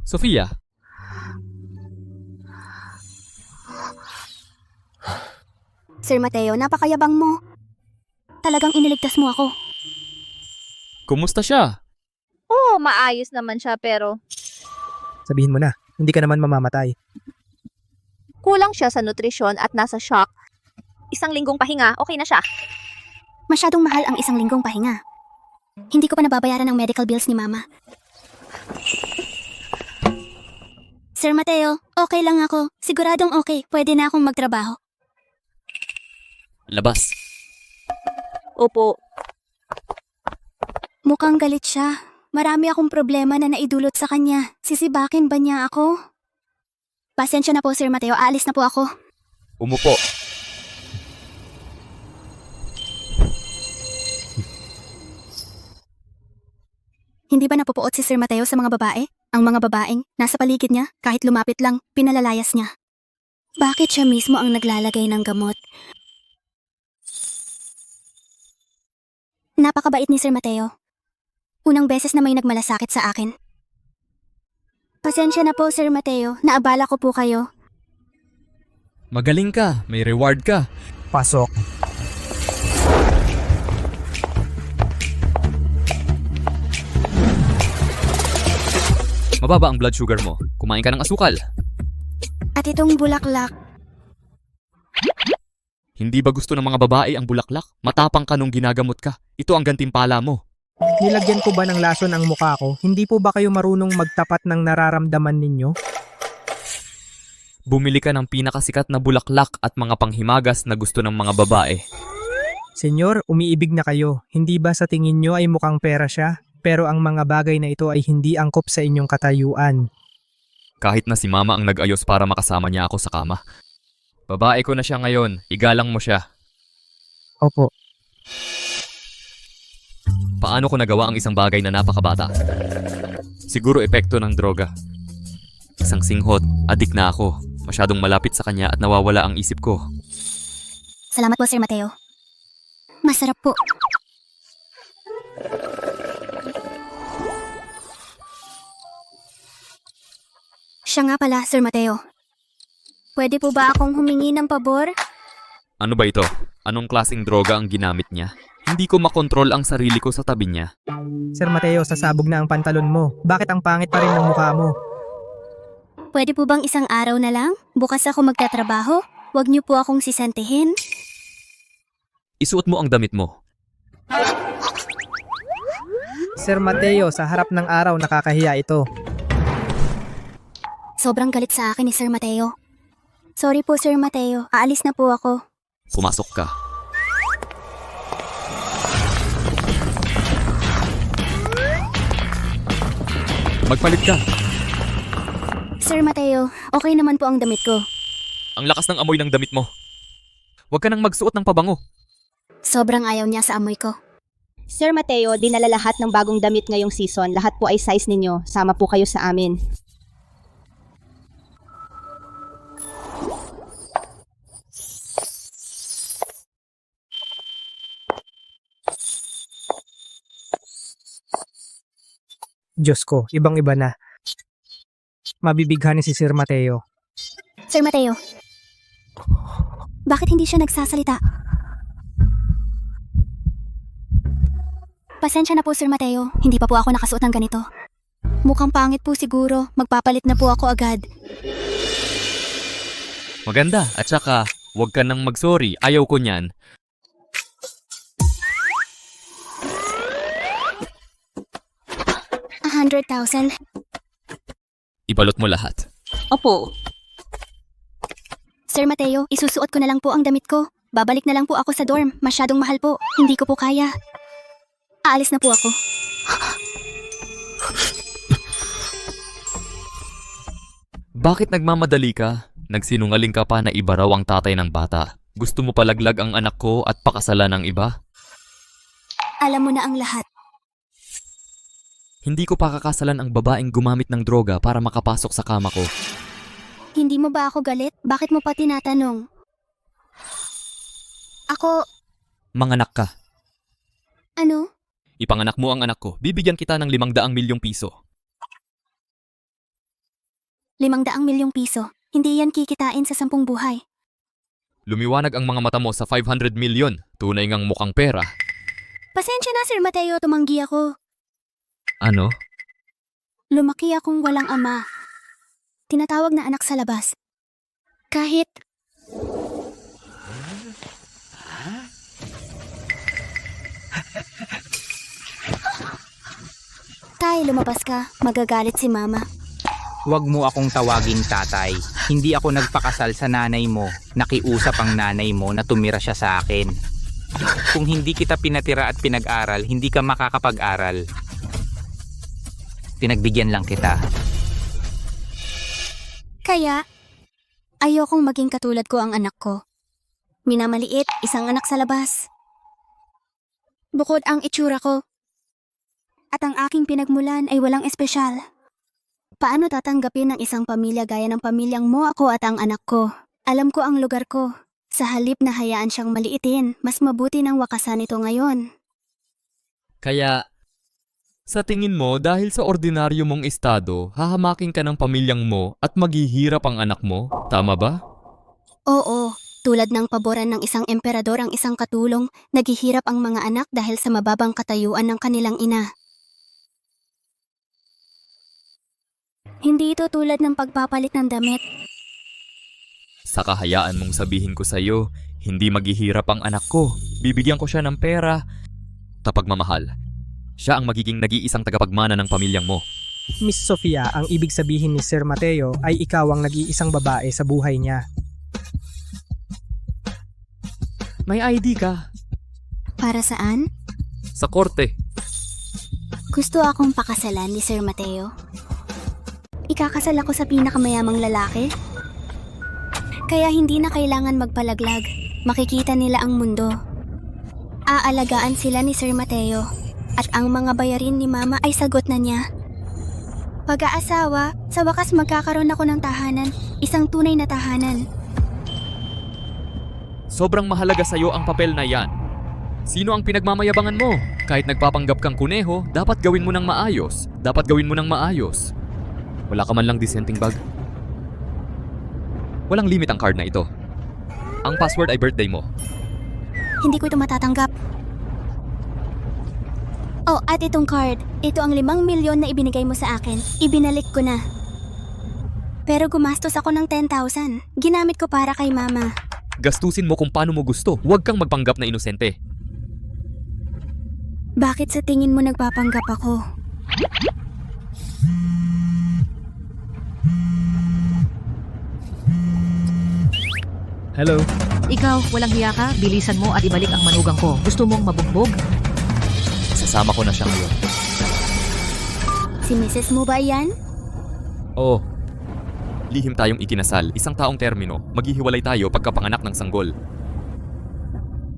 B: Sofia,
A: Sir Mateo, napakayabang mo. Talagang iniligtas mo ako.
B: kumusta siya?
F: Oo, maayos naman siya pero
C: Sabihin mo na, hindi ka naman mamamatay.
F: kulang siya sa nutrisyon at nasa shock. Isang linggong pahinga, okay na siya.
A: Masyadong mahal ang isang linggong pahinga. Hindi ko pa nababayaran ang medical bills ni Mama. Sir Mateo, okay lang ako. Siguradong okay. Pwede na akong magtrabaho.
B: Labas.
F: Opo.
A: Mukhang galit siya. Marami akong problema na naidulot sa kanya. Sisibakin ba niya ako? Pasensya na po, Sir Mateo. Aalis na po ako.
B: Umupo.
A: Hindi ba napupuot si Sir Mateo sa mga babae? Ang mga babaeng nasa paligid niya, kahit lumapit lang, pinalalayas niya. Bakit siya mismo ang naglalagay ng gamot? Napakabait ni Sir Mateo. Unang beses na may nagmalasakit sa akin. Pasensya na po, Sir Mateo. Naabala ko po kayo.
B: Magaling ka. May reward ka.
C: Pasok.
B: Mababa ang blood sugar mo. Kumain ka ng asukal.
A: At itong bulaklak,
B: Hindi ba gusto ng mga babae ang bulaklak? Matapang ka nung ginagamot ka. Ito ang gantimpala mo.
C: Nilagyan ko ba ng lason ang mukha ko? Hindi po ba kayo marunong magtapat ng nararamdaman ninyo?
B: Bumili ka ng pinakasikat na bulaklak at mga panghimagas na gusto ng mga babae.
C: Senyor, umiibig na kayo. Hindi ba sa tingin nyo ay mukhang pera siya? Pero ang mga bagay na ito ay hindi angkop sa inyong katayuan.
B: Kahit na si mama ang nag-ayos para makasama niya ako sa kama. Babae ko na siya ngayon. Igalang mo siya.
C: Opo.
B: Paano ko nagawa ang isang bagay na napakabata? Siguro epekto ng droga. Isang singhot, adik na ako. Masyadong malapit sa kanya at nawawala ang isip ko.
A: salamat po, Sir Mateo. Masarap po. Siya nga pala, Sir Mateo. Pwede po ba akong humingi ng pabor?
B: Ano ba ito? Anong klaseng droga ang ginamit niya? Hindi ko makontrol ang sarili ko sa tabi niya.
C: Sir Mateo, sasabog na ang pantalon mo. Bakit ang pangit pa rin ng mukha mo?
A: Pwede po bang isang araw na lang? Bukas ako magtatrabaho? Huwag niyo po akong sisantihin.
B: Isuot mo ang damit mo.
C: Sir Mateo, sa harap ng araw nakakahiya ito.
A: Sobrang galit sa akin ni Sir Mateo. Sorry po, Sir Mateo. Aalis na po ako.
B: Pumasok ka. Magpalit ka.
A: Sir Mateo, okay naman po ang damit ko.
B: Ang lakas ng amoy ng damit mo. Huwag ka nang magsuot ng pabango.
A: Sobrang ayaw niya sa amoy ko.
K: Sir Mateo, dinala lahat ng bagong damit ngayong season. Lahat po ay size ninyo. Sama po kayo sa amin.
C: Diyos ko, ibang-iba na. Mabibighanin si Sir Mateo.
A: Sir Mateo, bakit hindi siya nagsasalita? Pasensya na po, Sir Mateo. Hindi pa po ako nakasuot ng ganito. Mukhang pangit po siguro. Magpapalit na po ako agad.
B: Maganda. At saka, huwag ka nang mag-sorry. Ayaw ko niyan.
A: $100,000.
B: Ibalot mo lahat.
K: Opo.
A: Sir Mateo, isusuot ko na lang po ang damit ko. Babalik na lang po ako sa dorm. Masyadong mahal po. Hindi ko po kaya. Aalis na po ako.
B: Bakit nagmamadali ka? Nagsinungaling ka pa na iba raw ang tatay ng bata. Gusto mo palaglag ang anak ko at pakasalan ng iba?
A: Alam mo na ang lahat.
B: Hindi ko pakakasalan ang babaeng gumamit ng droga para makapasok sa kama ko.
A: Hindi mo ba ako galit? Bakit mo pa tinatanong? Ako,
B: Manganak ka.
A: ano?
B: Ipanganak mo ang anak ko. Bibigyan kita ng 500 milyong piso.
A: 500 milyong piso. Hindi yan kikitain sa 10 buhay.
B: Lumiwanag ang mga mata mo sa 500 milyon. Tunay ngang mukhang pera.
A: Pasensya na, Sir Mateo, tumanggi ako.
B: Ano?
A: Lumaki akong walang ama. Tinatawag na anak sa labas. Kahit... Tay, lumabas ka. Magagalit si Mama.
E: Huwag mo akong tawaging tatay. Hindi ako nagpakasal sa nanay mo. Nakiusap ang nanay mo na tumira siya sa akin. Kung hindi kita pinatira at pinag-aral, hindi ka makakapag-aral. Pinagbigyan lang kita.
A: Kaya, ayokong maging katulad ko ang anak ko. Minamaliit, isang anak sa labas. Bukod ang itsura ko. At ang aking pinagmulan ay walang espesyal. Paano tatanggapin ng isang pamilya gaya ng pamilyang mo, ako at ang anak ko? Alam ko ang lugar ko. Sa halip na hayaan siyang maliitin, mas mabuti nang wakasan ito ngayon.
B: Kaya, sa tingin mo dahil sa ordinaryo mong estado, hahamakin ka ng pamilyang mo at maghihirap ang anak mo? Tama ba?
A: Oo, tulad ng paboran ng isang emperador ang isang katulong, naghihirap ang mga anak dahil sa mababang katayuan ng kanilang ina. Hindi ito tulad ng pagpapalit ng damit.
B: Sa kahayaan mong sabihin ko sa'yo, hindi maghihirap ang anak ko. Bibigyan ko siya ng pera. Tapagmamahal, siya ang magiging nag-iisang tagapagmana ng pamilyang mo.
C: Miss Sofia, ang ibig sabihin ni Sir Mateo ay ikaw ang nag-iisang babae sa buhay niya.
B: May ID ka.
A: Para saan?
B: Sa korte.
A: Gusto akong pakasalan ni Sir Mateo. Ikakasal ako sa pinakamayamang lalaki. Kaya hindi na kailangan magpalaglag. Makikita nila ang mundo. Aalagaan sila ni Sir Mateo. At ang mga bayarin ni Mama ay sagot na niya. Pag-aasawa, sa wakas magkakaroon ako ng tahanan. Isang tunay na tahanan.
B: Sobrang mahalaga sa'yo ang papel na yan. Sino ang pinagmamayabangan mo? Kahit nagpapanggap kang kuneho, dapat gawin mo ng maayos. Dapat gawin mo ng maayos. Wala ka man lang dissenting bag. Walang limit ang card na ito. Ang password ay birthday mo.
A: Hindi ko ito matatanggap. Oh, at itong card. Ito ang 5 milyon na ibinigay mo sa akin. Ibinalik ko na. Pero gumastos ako ng 10,000. Ginamit ko para kay Mama.
B: Gastusin mo kung paano mo gusto. Huwag kang magpanggap na inosente.
A: Bakit sa tingin mo nagpapanggap ako?
C: Hello?
I: Ikaw, walang hiya ka, bilisan mo at ibalik ang manugang ko. Gusto mong mabugbog?
B: Sasama ko na siya ngayon.
A: Si Mrs. mo ba yan?
B: Oo. Lihim tayong ikinasal, isang taong termino. Maghihiwalay tayo pagkapanganak ng sanggol.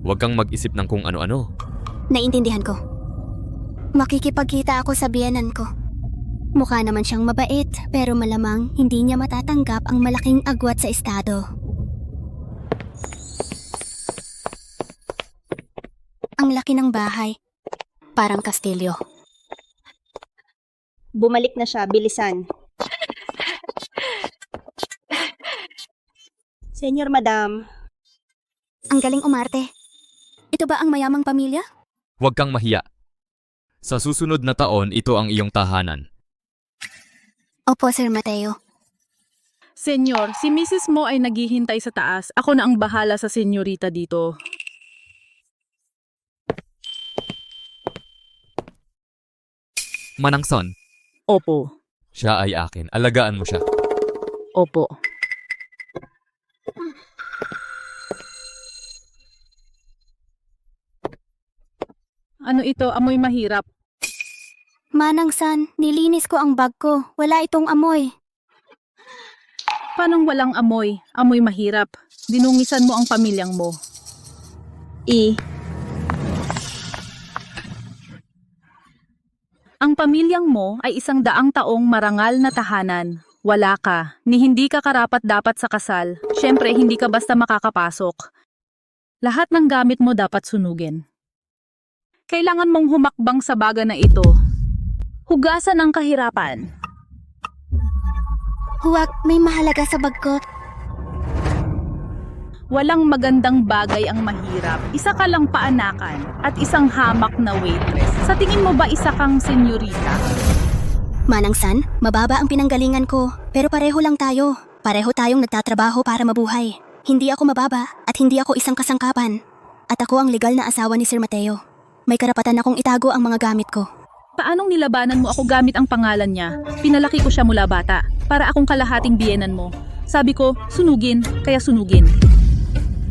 B: Huwag kang mag-isip ng kung ano-ano.
A: Naintindihan ko. Makikipagkita ako sa biyenan ko. Mukha naman siyang mabait, pero malamang hindi niya matatanggap ang malaking agwat sa estado. Ang laki ng bahay. Parang kastilyo.
K: Bumalik na siya, bilisan. Senyor Madam,
A: Ang galing umarte. Ito ba ang mayamang pamilya?
B: Huwag kang mahiya. Sa susunod na taon, ito ang iyong tahanan.
A: Opo, Sir Mateo.
L: Senyor, si Mrs. mo ay naghihintay sa taas. Ako na ang bahala sa senyorita dito.
B: Manang son,
L: Opo,
B: siya ay akin. Alagaan mo siya.
L: opo. Ano ito? Amoy mahirap.
A: Manang san, nilinis ko ang bag ko. Wala itong amoy.
L: Paanong walang amoy? Amoy mahirap. Dinungisan mo ang pamilyang mo. Ang pamilyang mo ay 100 taong marangal na tahanan. Wala ka, ni hindi ka karapat-dapat sa kasal. Siyempre, hindi ka basta makakapasok. Lahat ng gamit mo dapat sunugin. Kailangan mong humakbang sa baga na ito. Hugasan ang kahirapan.
A: Huwag, may mahalaga sa bag ko.
L: Walang magandang bagay ang mahirap. Isa ka lang paanakan at isang hamak na waitress. Sa tingin mo ba isa kang senyorita?
A: Manang San, mababa ang pinanggalingan ko. Pero pareho lang tayo. Pareho tayong nagtatrabaho para mabuhay. Hindi ako mababa at hindi ako isang kasangkapan. At ako ang legal na asawa ni Sir Mateo. May karapatan akong itago ang mga gamit ko.
L: Paanong nilabanan mo ako gamit ang pangalan niya? Pinalaki ko siya mula bata. Para akong kalahating biyenan mo. Sabi ko, sunugin, kaya sunugin.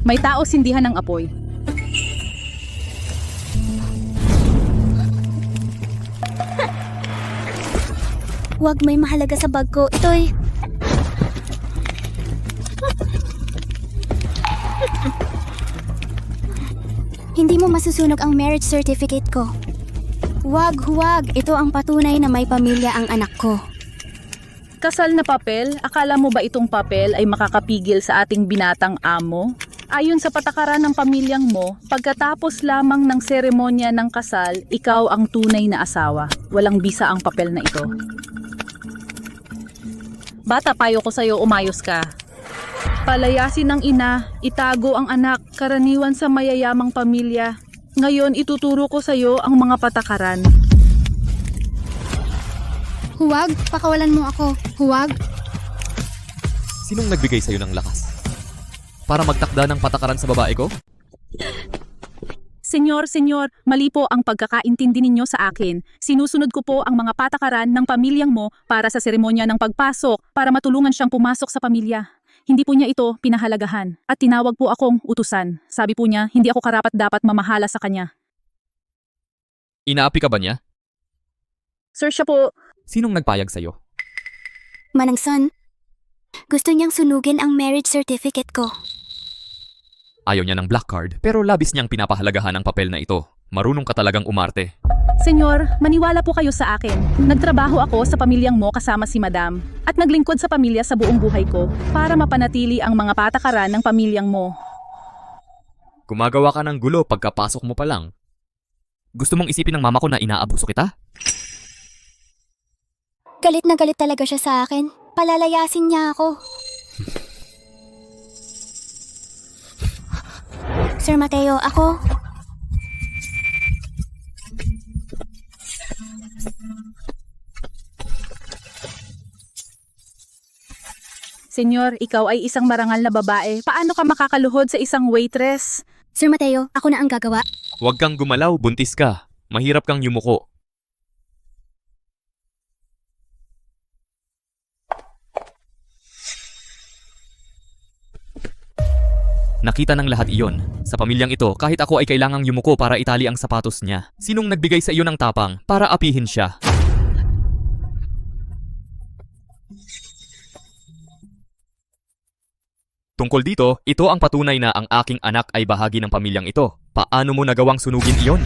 L: May tao sindihan ng apoy.
A: Huwag, may mahalaga sa bag ko. Ito'y... Hindi mo masusunog ang marriage certificate ko. Huwag. Ito ang patunay na may pamilya ang anak ko.
L: Kasal na papel? Akala mo ba itong papel ay makakapigil sa ating binatang amo? Ayon sa patakaran ng pamilyang mo, pagkatapos lamang ng seremonya ng kasal, ikaw ang tunay na asawa. Walang bisa ang papel na ito. Bata, payo ko sa'yo, umayos ka. Palayasin ng ina, itago ang anak, karaniwan sa mayayamang pamilya. Ngayon, ituturo ko sa'yo ang mga patakaran.
A: Huwag, pakawalan mo ako. Huwag.
B: Sinong nagbigay sa'yo ng lakas? Para magtakda ng patakaran sa babae ko?
L: Senyor, mali po ang pagkakaintindi ninyo sa akin. Sinusunod ko po ang mga patakaran ng pamilyang mo para sa seremonya ng pagpasok para matulungan siyang pumasok sa pamilya. Hindi po niya ito pinahalagahan at tinawag po akong utusan. Sabi po niya, hindi ako karapat-dapat mamahala sa kanya.
B: Inaapi ka ba niya?
L: Sir, siya po.
B: Sinong nagpayag sa'yo?
A: Manang Son, gusto niyang sunugin ang marriage certificate ko.
B: Ayaw niya ng black card, pero labis niyang pinapahalagahan ang papel na ito. Marunong ka talagang umarte.
L: Senyor, maniwala po kayo sa akin. Nagtrabaho ako sa pamilyang mo kasama si Madam at naglingkod sa pamilya sa buong buhay ko para mapanatili ang mga patakaran ng pamilyang mo.
B: Gumagawa ka ng gulo pagkapasok mo pa lang. Gusto mong isipin ng mama ko na inaabuso kita?
A: Galit na galit talaga siya sa akin. Palalayasin niya ako. Sir Mateo, ako...
L: Senyor, ikaw ay isang marangal na babae. Paano ka makakaluhod sa isang waitress?
A: Sir Mateo, ako na ang gagawa.
B: Huwag kang gumalaw, buntis ka. Mahirap kang yumuko. Nakita ng lahat iyon. Sa pamilyang ito, kahit ako ay kailangang yumuko para itali ang sapatos niya. Sinong nagbigay sa iyo ng tapang para apihin siya? Tungkol dito, ito ang patunay na ang aking anak ay bahagi ng pamilyang ito. Paano mo nagawang sunugin iyon?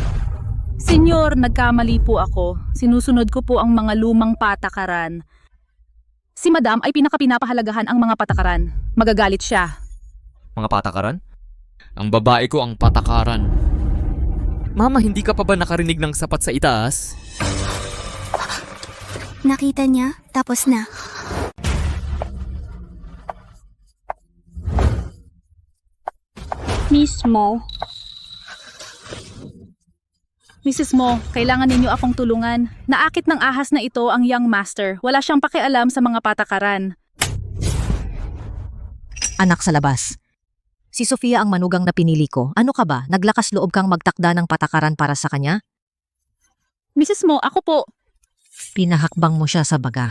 L: Senyor, nagkamali po ako. Sinusunod ko po ang mga lumang patakaran. Si Madam ay pinakapahalagahan ang mga patakaran. Magagalit siya.
B: Mga patakaran? Ang babae ko ang patakaran. Mama, hindi ka pa ba nakarinig ng sapat sa itaas?
A: Nakita niya, tapos na.
L: Mrs. Mo, kailangan ninyo akong tulungan. Naakit ng ahas na ito ang young master. Wala siyang pakialam sa mga patakaran.
I: Anak sa labas. Si Sofia ang manugang na pinili ko. Ano ka ba? Naglakas loob kang magtakda ng patakaran para sa kanya?
L: Mrs. Mo, ako po.
I: Pinahakbang mo siya sa baga.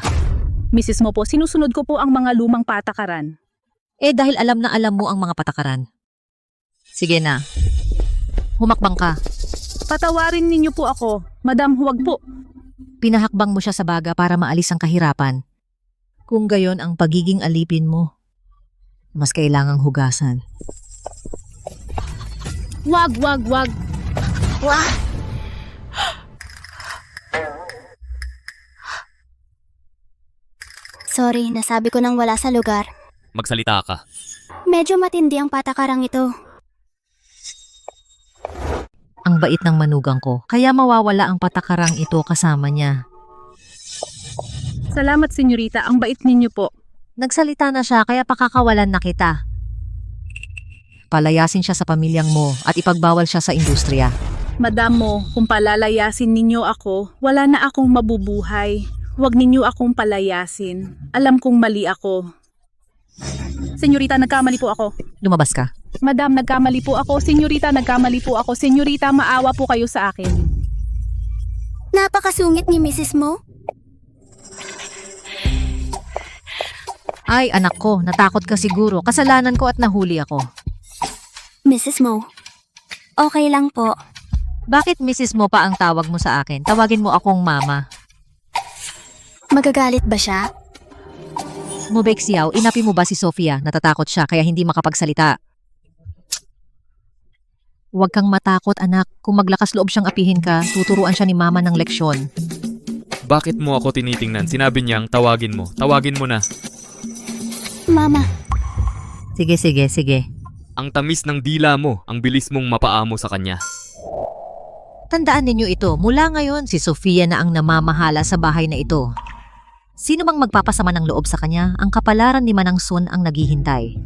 L: Mrs. Mo po, sinusunod ko po ang mga lumang patakaran.
I: Dahil alam na alam mo ang mga patakaran. Sige na. Humakbang ka.
L: Patawarin ninyo po ako. Madam, huwag po.
I: Pinahakbang mo siya sa baga para maalis ang kahirapan. Kung gayon ang pagiging alipin mo, Mas kailangang hugasan.
L: Wag.
A: Sorry, nasabi ko nang wala sa lugar.
B: Magsalita ka.
A: Medyo matindi ang patakarang ito.
I: Ang bait ng manugang ko, kaya mawawala ang patakarang ito kasama niya.
L: Salamat, senyorita. Ang bait ninyo po.
I: Nagsalita na siya kaya pakakawalan na kita. Palayasin siya sa pamilyang mo at ipagbawal siya sa industriya.
L: Madam mo, kung palalayasin ninyo ako, wala na akong mabubuhay. Huwag ninyo akong palayasin. Alam kong mali ako. Senyorita, nagkamali po ako.
I: Lumabas ka.
L: Madam, nagkamali po ako. Senyorita, nagkamali po ako. Senyorita, maawa po kayo sa akin.
A: Napakasungit ni Mrs. Mo.
I: Ay, anak ko, natakot ka siguro. Kasalanan ko at nahuli ako.
A: Mrs. Mo, okay lang po.
I: Bakit Mrs. mo pa ang tawag mo sa akin? Tawagin mo akong mama.
A: Magagalit ba siya?
I: Mubek siyaw, inapi mo ba si Sofia? Natatakot siya kaya hindi makapagsalita. Huwag kang matakot, anak. Kung maglakas loob siyang apihin ka, tuturuan siya ni mama ng leksyon.
B: Bakit mo ako tinitingnan? Sinabi niyang tawagin mo. Tawagin mo na.
A: Mama.
I: Sige.
B: Ang tamis ng dila mo, ang bilis mong mapaamo sa kanya.
I: Tandaan ninyo ito, mula ngayon si Sofia na ang namamahala sa bahay na ito. Sino mang magpapasama ng loob sa kanya, ang kapalaran ni Manang Sun ang naghihintay.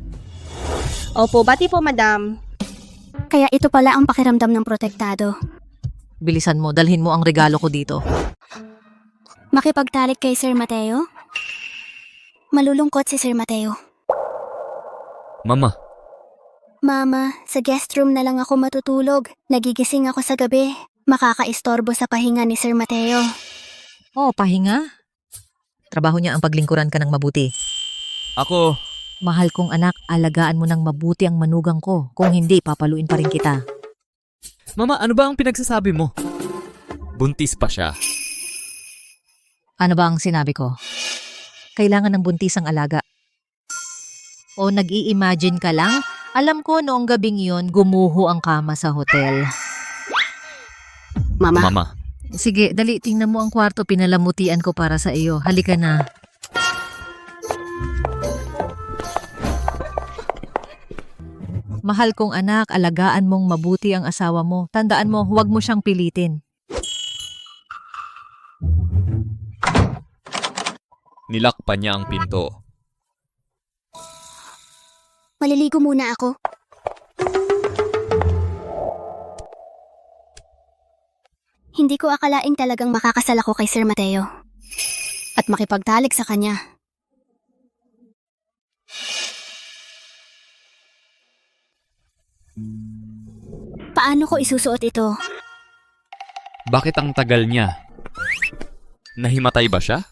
K: Opo, bati po, madam.
A: Kaya ito pala ang pakiramdam ng protektado.
I: Bilisan mo, dalhin mo ang regalo ko dito.
A: Makipagtalik kay Sir Mateo? Malulungkot si Sir Mateo.
B: Mama,
A: Mama, sa guest room na lang ako matutulog. Nagigising ako sa gabi. Makakaistorbo sa pahinga ni Sir Mateo.
I: Oh, pahinga? Trabaho niya ang paglingkuran ka ng mabuti.
B: ako,
I: Mahal kong anak, alagaan mo ng mabuti ang manugang ko. Kung hindi, papaluin pa rin kita.
B: Mama, ano ba ang pinagsasabi mo? Buntis pa siya.
I: Ano ba ang sinabi ko? Kailangan ng buntis ang alaga. O nag-i-imagine ka lang? Alam ko noong gabing yun, gumuho ang kama sa hotel.
B: Mama,
I: Sige, dali, tingnan mo ang kwarto. Pinalamutian ko para sa iyo. Halika na. Mahal kong anak, alagaan mong mabuti ang asawa mo. Tandaan mo, huwag mo siyang pilitin.
B: nilakpan niya ang pinto.
A: Maliligo muna ako. Hindi ko akalaing talagang makakasal ako kay Sir Mateo. At makipagtalik sa kanya. Paano ko isusuot ito?
B: Bakit ang tagal niya? Nahimatay ba siya?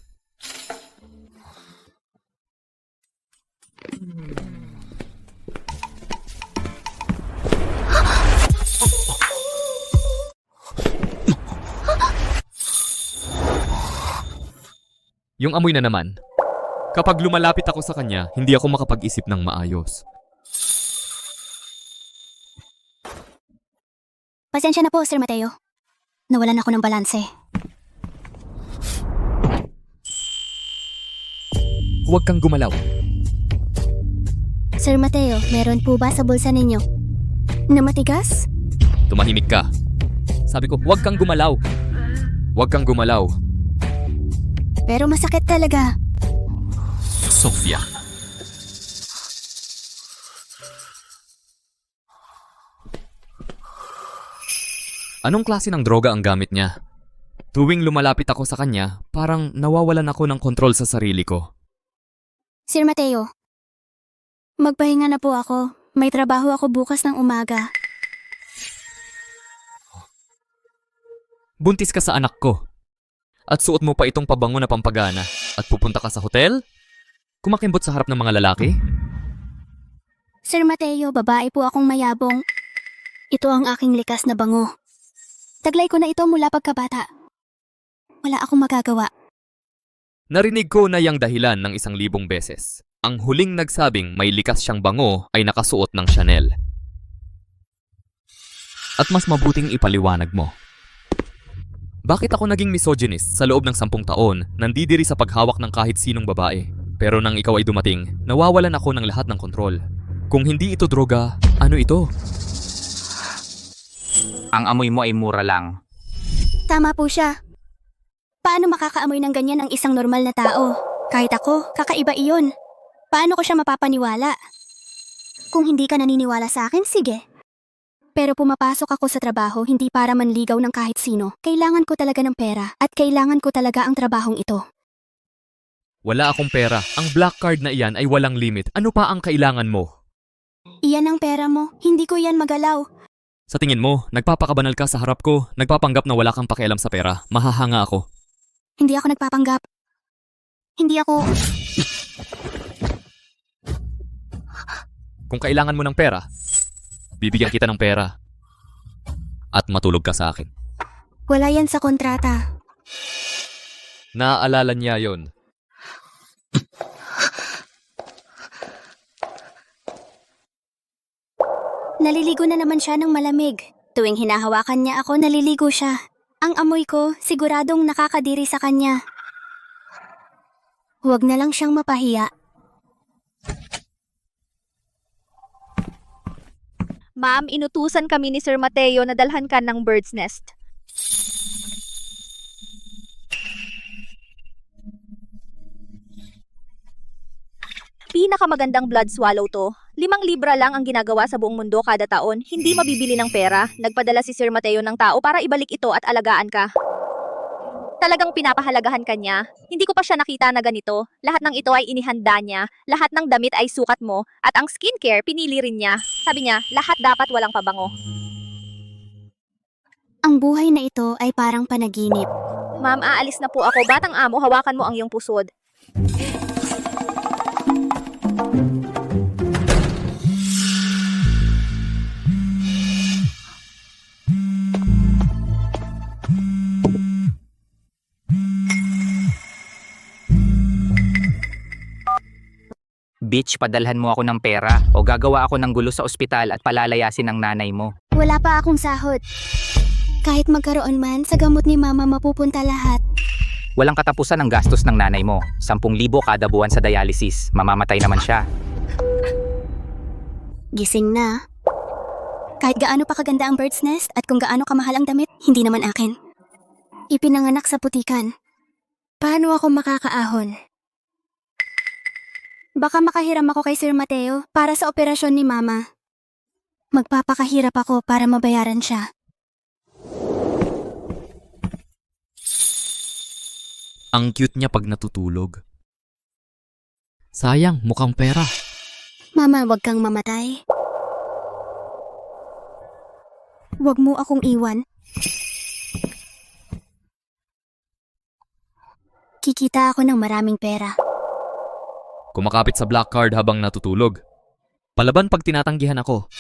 B: Yung amoy na naman. Kapag lumalapit ako sa kanya, hindi ako makapag-isip ng maayos.
A: Pasensya na po, Sir Mateo. Nawalan ako ng balanse.
B: Huwag kang gumalaw.
A: Sir Mateo, meron po ba sa bulsa ninyo? Na matigas?
B: Tumahimik ka. Sabi ko, huwag kang gumalaw. Huwag kang gumalaw.
A: Pero masakit talaga.
B: Sofia. Anong klase ng droga ang gamit niya? Tuwing lumalapit ako sa kanya, parang nawawalan ako ng kontrol sa sarili ko.
A: Sir Mateo, magpahinga na po ako. May trabaho ako bukas ng umaga.
B: Buntis ka sa anak ko. At suot mo pa itong pabango na pampagana. At pupunta ka sa hotel? Kumakimbot sa harap ng mga lalaki?
A: Sir Mateo, babae po akong mayabong. Ito ang aking likas na bango. Taglay ko na ito mula pagkabata. Wala akong magagawa.
B: Narinig ko na yung dahilan ng 1,000 beses. Ang huling nagsabing may likas siyang bango ay nakasuot ng Chanel. At mas mabuting ipaliwanag mo. Bakit ako naging misogynist sa loob ng 10 taon, nandidiri sa paghawak ng kahit sinong babae? Pero nang ikaw ay dumating, nawawalan ako ng lahat ng kontrol. Kung hindi ito droga, ano ito?
E: Ang amoy mo ay mura lang.
A: Tama po siya. Paano makakaamoy ng ganyan ang isang normal na tao? Kahit ako, kakaiba iyon. Paano ko siya mapapaniwala? Kung hindi ka naniniwala sa akin, sige. Pero pumapasok ako sa trabaho hindi para manligaw ng kahit sino. Kailangan ko talaga ng pera at kailangan ko talaga ang trabahong ito.
B: Wala akong pera. Ang black card na iyan ay walang limit. Ano pa ang kailangan mo?
A: Iyan ang pera mo. Hindi ko yan magalaw.
B: Sa tingin mo, nagpapakabanal ka sa harap ko, nagpapanggap na wala kang pakialam sa pera. Mahahanga ako.
A: Hindi ako nagpapanggap. Hindi ako...
B: Kung kailangan mo ng pera, bibigyan kita ng pera. At matulog ka sa akin.
A: Wala yan sa kontrata.
B: Naaalala niya yon.
A: Naliligo na naman siya ng malamig. Tuwing hinahawakan niya ako, naliligo siya. Ang amoy ko, siguradong nakakadiri sa kanya. Huwag na lang siyang mapahiya.
F: Ma'am, inutusan kami ni Sir Mateo na dalhan ka ng bird's nest. Pinakamagandang blood swallow to. 5 libra lang ang ginagawa sa buong mundo kada taon. Hindi mabibili ng pera. Nagpadala si Sir Mateo ng tao para ibalik ito at alagaan ka. Talagang pinapahalagahan ka niya. Hindi ko pa siya nakita na ganito. Lahat ng ito ay inihanda niya. Lahat ng damit ay sukat mo. At ang skincare, pinili rin niya. Sabi niya, lahat dapat walang pabango.
A: Ang buhay na ito ay parang panaginip.
F: Ma'am, aalis na po ako. Batang amo, hawakan mo ang iyong pusod.
E: Bitch, padalhan mo ako ng pera o gagawa ako ng gulo sa ospital at palalayasin ng nanay mo.
A: Wala pa akong sahod. Kahit magkaroon man, sa gamot ni mama mapupunta lahat.
E: Walang katapusan ang gastos ng nanay mo. 10,000 kada buwan sa dialysis. Mamamatay naman siya.
A: Gising na. Kahit gaano pa kaganda ang bird's nest at kung gaano kamahal ang damit, hindi naman akin. Ipinanganak sa putikan. Paano ako makakaahon? Baka makahiram ako kay Sir Mateo para sa operasyon ni Mama. Magpapakahirap ako para mabayaran siya.
B: Ang cute niya pag natutulog. Sayang, mukhang pera.
A: Mama, wag kang mamatay. Wag mo akong iwan. Kikita ako ng maraming pera.
B: Kumakapit sa black card habang natutulog. Palaban pag tinatanggihan ako.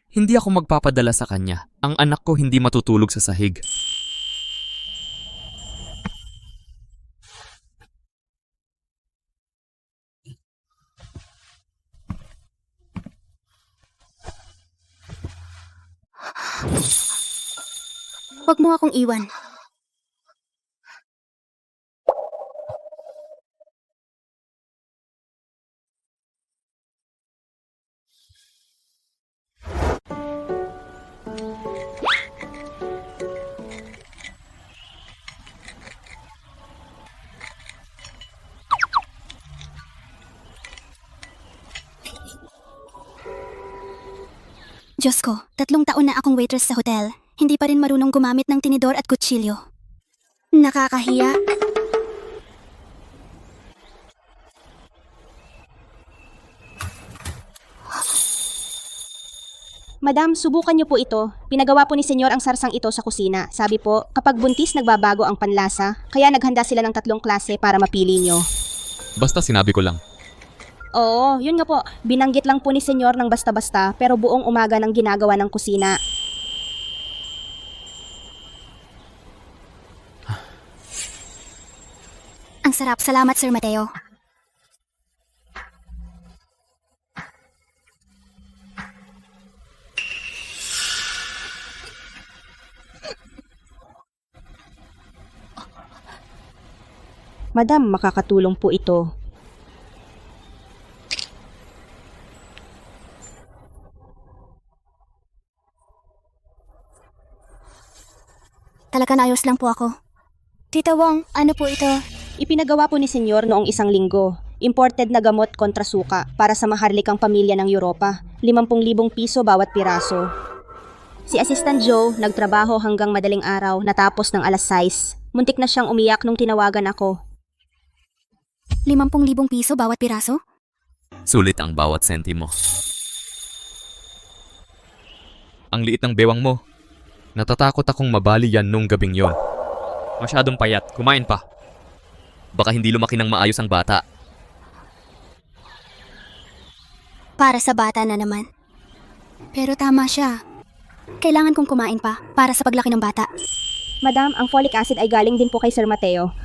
B: Hindi ako magpapadala sa kanya. Ang anak ko hindi matutulog sa sahig.
A: Wag mo akong iwan. Diyos ko, 3 taon na akong waitress sa hotel. Hindi pa rin marunong gumamit ng tinidor at kutsilyo. Nakakahiya.
K: Madam, subukan niyo po ito. Pinagawa po ni Senyor ang sarsang ito sa kusina. Sabi po, kapag buntis nagbabago ang panlasa, kaya naghanda sila ng 3 klase para mapili niyo.
B: Basta sinabi ko lang.
K: Oo, yun nga po. Binanggit lang po ni Senyor ng basta-basta pero buong umaga nang ginagawa ng kusina.
A: Ang sarap. Salamat, Sir Mateo.
K: Madam, makakatulong po ito.
A: Talagang ayos lang po ako. Tita Wong, ano po ito?
K: Ipinagawa po ni Senyor noong 1 linggo. Imported na gamot kontra suka para sa maharlikang pamilya ng Europa. 50,000 piso bawat piraso. Si Assistant Joe nagtrabaho hanggang madaling araw natapos ng alas 6. Muntik na siyang umiyak nung tinawagan ako.
A: 50,000 piso bawat piraso?
B: Sulit ang bawat sentimo. Ang liit ng bewang mo. Natatakot akong mabali yan nung gabing yon. Masyadong payat. Kumain pa. Baka hindi lumaki ng maayos ang bata.
A: Para sa bata na naman. Pero tama siya. Kailangan kong kumain pa para sa paglaki ng bata.
K: Madam, ang folic acid ay galing din po kay Sir Mateo.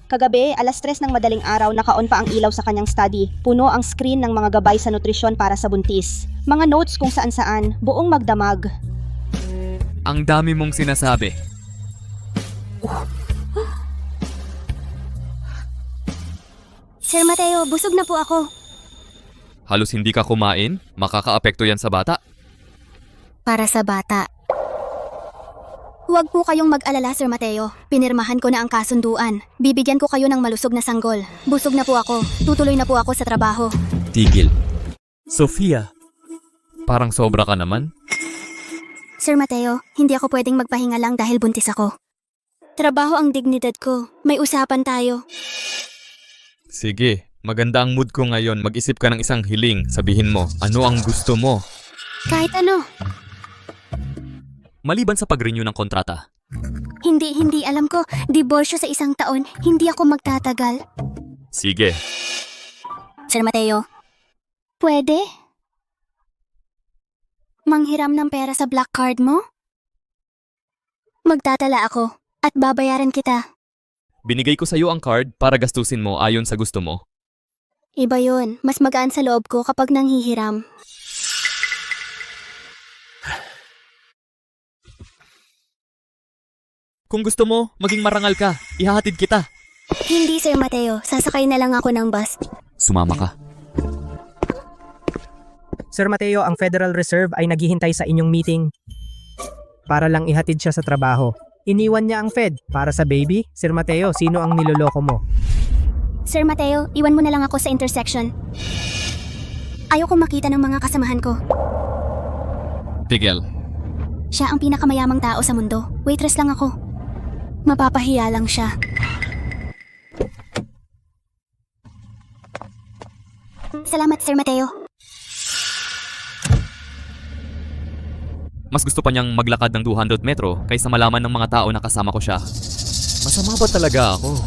K: Kagabi, alas 3 ng madaling araw, naka-on pa ang ilaw sa kanyang study. Puno ang screen ng mga gabay sa nutrisyon para sa buntis. Mga notes kung saan-saan, buong magdamag.
B: Ang dami mong sinasabi.
A: Sir Mateo, busog na po ako.
B: Halos hindi ka kumain? Makakaapekto yan sa bata.
A: Para sa bata. Huwag po kayong mag-alala, Sir Mateo. Pinirmahan ko na ang kasunduan. Bibigyan ko kayo ng malusog na sanggol. Busog na po ako. Tutuloy na po ako sa trabaho.
B: Tigil. Sofia. Parang sobra ka naman.
A: Sir Mateo, hindi ako pwedeng magpahinga lang dahil buntis ako. Trabaho ang dignidad ko. May usapan tayo.
B: Sige, maganda ang mood ko ngayon. Mag-isip ka ng isang hiling. Sabihin mo, ano ang gusto mo?
A: Kahit ano.
B: Maliban sa pag-renew ng kontrata.
A: Hindi alam ko. Diborsyo sa 1 taon. Hindi ako magtatagal.
B: Sige.
A: Sir Mateo, pwede? Manghiram ng pera sa black card mo? Magtatala ako at babayaran kita.
B: Binigay ko sa'yo ang card para gastusin mo ayon sa gusto mo.
A: Iba yun. Mas magaan sa loob ko kapag nanghihiram.
B: Kung gusto mo, maging marangal ka. Ihahatid kita.
A: Hindi, Sir Mateo. Sasakay na lang ako ng bus.
B: Sumama ka.
C: Sir Mateo, ang Federal Reserve ay naghihintay sa inyong meeting para lang ihatid siya sa trabaho. Iniwan niya ang Fed para sa baby. Sir Mateo, sino ang niloloko mo?
A: Sir Mateo, iwan mo na lang ako sa intersection. Ayoko makita ng mga kasamahan ko.
B: Tigil.
A: Siya ang pinakamayamang tao sa mundo. Waitress lang ako. Mapapahiya lang siya. Salamat, Sir Mateo.
B: Mas gusto pa niyang maglakad ng 200 metro kaysa malaman ng mga tao na kasama ko siya. Masama ba talaga ako?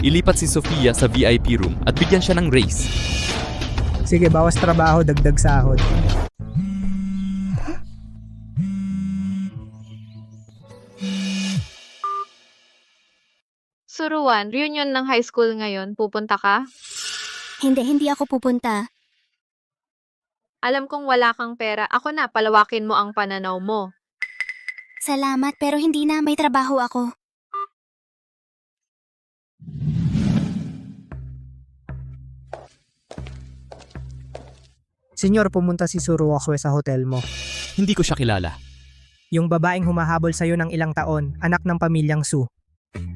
B: Ilipat si Sofia sa VIP room at bigyan siya ng raise.
C: Sige, bawas trabaho, dagdag sahod.
F: Suruan, reunion ng high school ngayon. Pupunta ka?
A: Hindi ako pupunta.
F: Alam kong wala kang pera. Ako na, palawakin mo ang pananaw mo.
A: Salamat, pero hindi na. May trabaho ako.
C: Senyor, pumunta si Suruokwe sa hotel mo.
B: Hindi ko siya kilala.
C: Yung babaeng humahabol sa'yo ng ilang taon, anak ng pamilyang Su.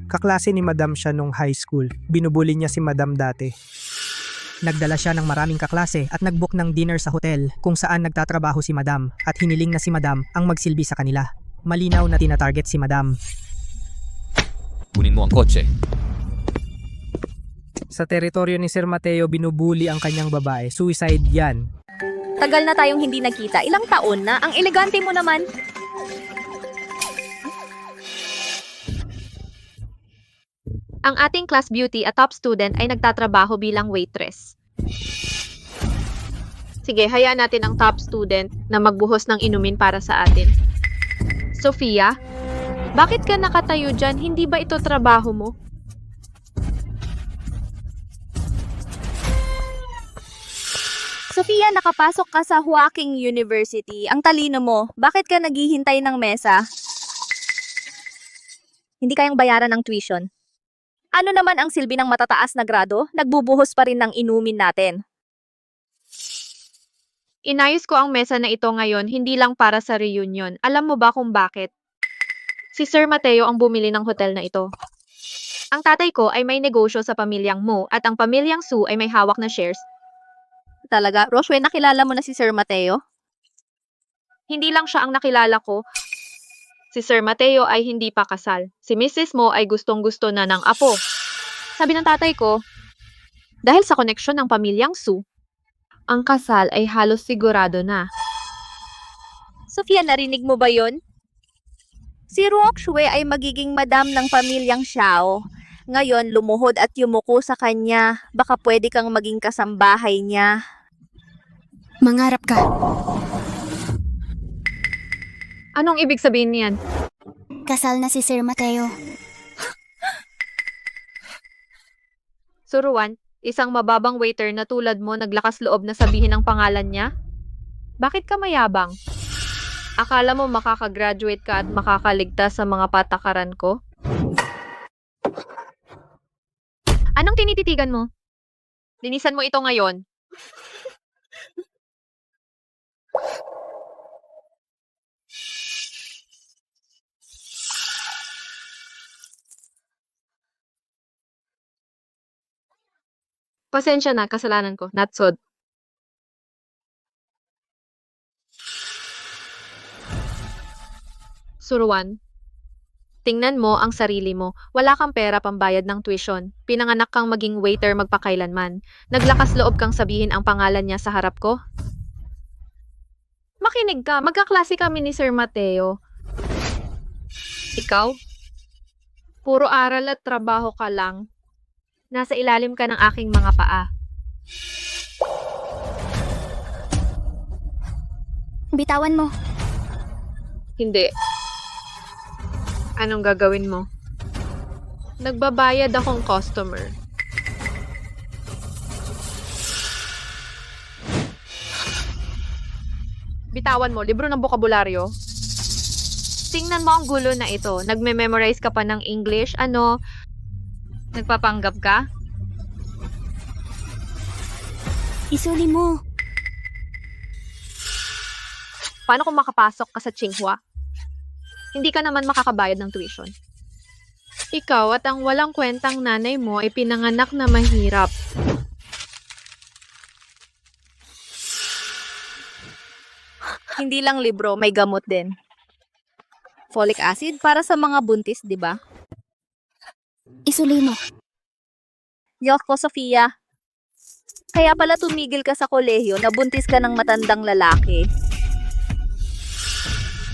C: Kaklase ni Madam siya nung high school. Binubuli niya si Madam dati. Nagdala siya ng maraming kaklase at nagbook ng dinner sa hotel kung saan nagtatrabaho si Madam at hiniling na si Madam ang magsilbi sa kanila. Malinaw na tinatarget si Madam.
B: Kunin mo ang kotse.
C: Sa teritoryo ni Sir Mateo, binubuli ang kanyang babae. Suicide yan.
F: Tagal na tayong hindi nagkita. Ilang taon na? Ang elegante mo naman. Ang ating class beauty at top student ay nagtatrabaho bilang waitress. Sige, hayaan natin ang top student na magbuhos ng inumin para sa atin. Sofia,
L: Bakit ka nakatayo dyan? Hindi ba ito trabaho mo?
F: Sofia, nakapasok ka sa Huaking University. Ang talino mo. Bakit ka naghihintay ng mesa? Hindi kayang bayaran ng tuition. Ano naman ang silbi ng matataas na grado? Nagbubuhos pa rin ng inumin natin.
L: Inayos ko ang mesa na ito ngayon, hindi lang para sa reunion. Alam mo ba kung bakit? Si Sir Mateo ang bumili ng hotel na ito. Ang tatay ko ay may negosyo sa pamilyang Mo at ang pamilyang Su ay may hawak na shares.
F: Talaga, Roshwe, nakilala mo na si Sir Mateo?
L: Hindi lang siya ang nakilala ko. Si Sir Mateo ay hindi pa kasal. Si Mrs. Mo ay gustong-gusto na ng apo. Sabi ng tatay ko, dahil sa koneksyon ng pamilyang Su, ang kasal ay halos sigurado na.
F: Sofia, narinig mo ba yon? Si Roshwe ay magiging madam ng pamilyang Xiao. Ngayon, lumuhod at yumuko sa kanya. Baka pwede kang maging kasambahay niya.
A: Mangarap ka.
L: Anong ibig sabihin niyan?
A: Kasal na si Sir Mateo.
L: Suruan, isang mababang waiter na tulad mo naglakas loob na sabihin ang pangalan niya? Bakit ka mayabang? Akala mo makakagraduate ka at makakaligtas sa mga patakaran ko? Anong tinititigan mo? Linisan mo ito ngayon. Pasensya na, kasalanan ko. Natsod. Suruan, tingnan mo ang sarili mo. Wala kang pera pambayad ng tuition. Pinanganak kang maging waiter magpakailanman. Naglakas loob kang sabihin ang pangalan niya sa harap ko. Makinig ka, magkaklase kami ni Sir Mateo. Ikaw? Puro aral at trabaho ka lang. Nasa ilalim ka ng aking mga paa.
A: Bitawan mo.
L: Hindi. Anong gagawin mo? Nagbabayad akong customer. Bitawan mo, libro ng bokabularyo. Tingnan mo ang gulo na ito. Nagme-memorize ka pa ng English. Ano? Nagpapanggap ka?
A: Isuli mo.
L: Paano kung makapasok ka sa Tsinghua? Hindi ka naman makakabayad ng tuition. Ikaw at ang walang kwentang nanay mo ay pinanganak na mahirap.
F: Hindi lang libro, may gamot din. Folic acid para sa mga buntis, di ba?
A: Isuli mo.
F: Yok ko, Sofia. Kaya pala tumigil ka sa kolehiyo, nabuntis ka ng matandang lalaki.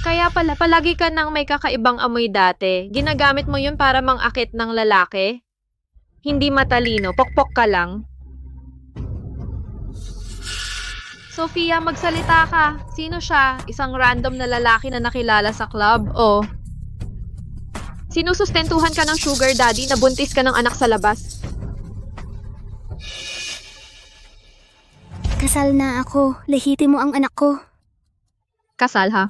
L: Kaya pala, palagi ka nang may kakaibang amoy dati. Ginagamit mo yun para mangakit ng lalaki? Hindi matalino, pokpok ka lang. Sofia, magsalita ka. Sino siya? Isang random na lalaki na nakilala sa club? O sinusustentuhan ka ng sugar daddy na buntis ka ng anak sa labas?
A: Kasal na ako. Lehitimo ang anak ko.
L: Kasal ha?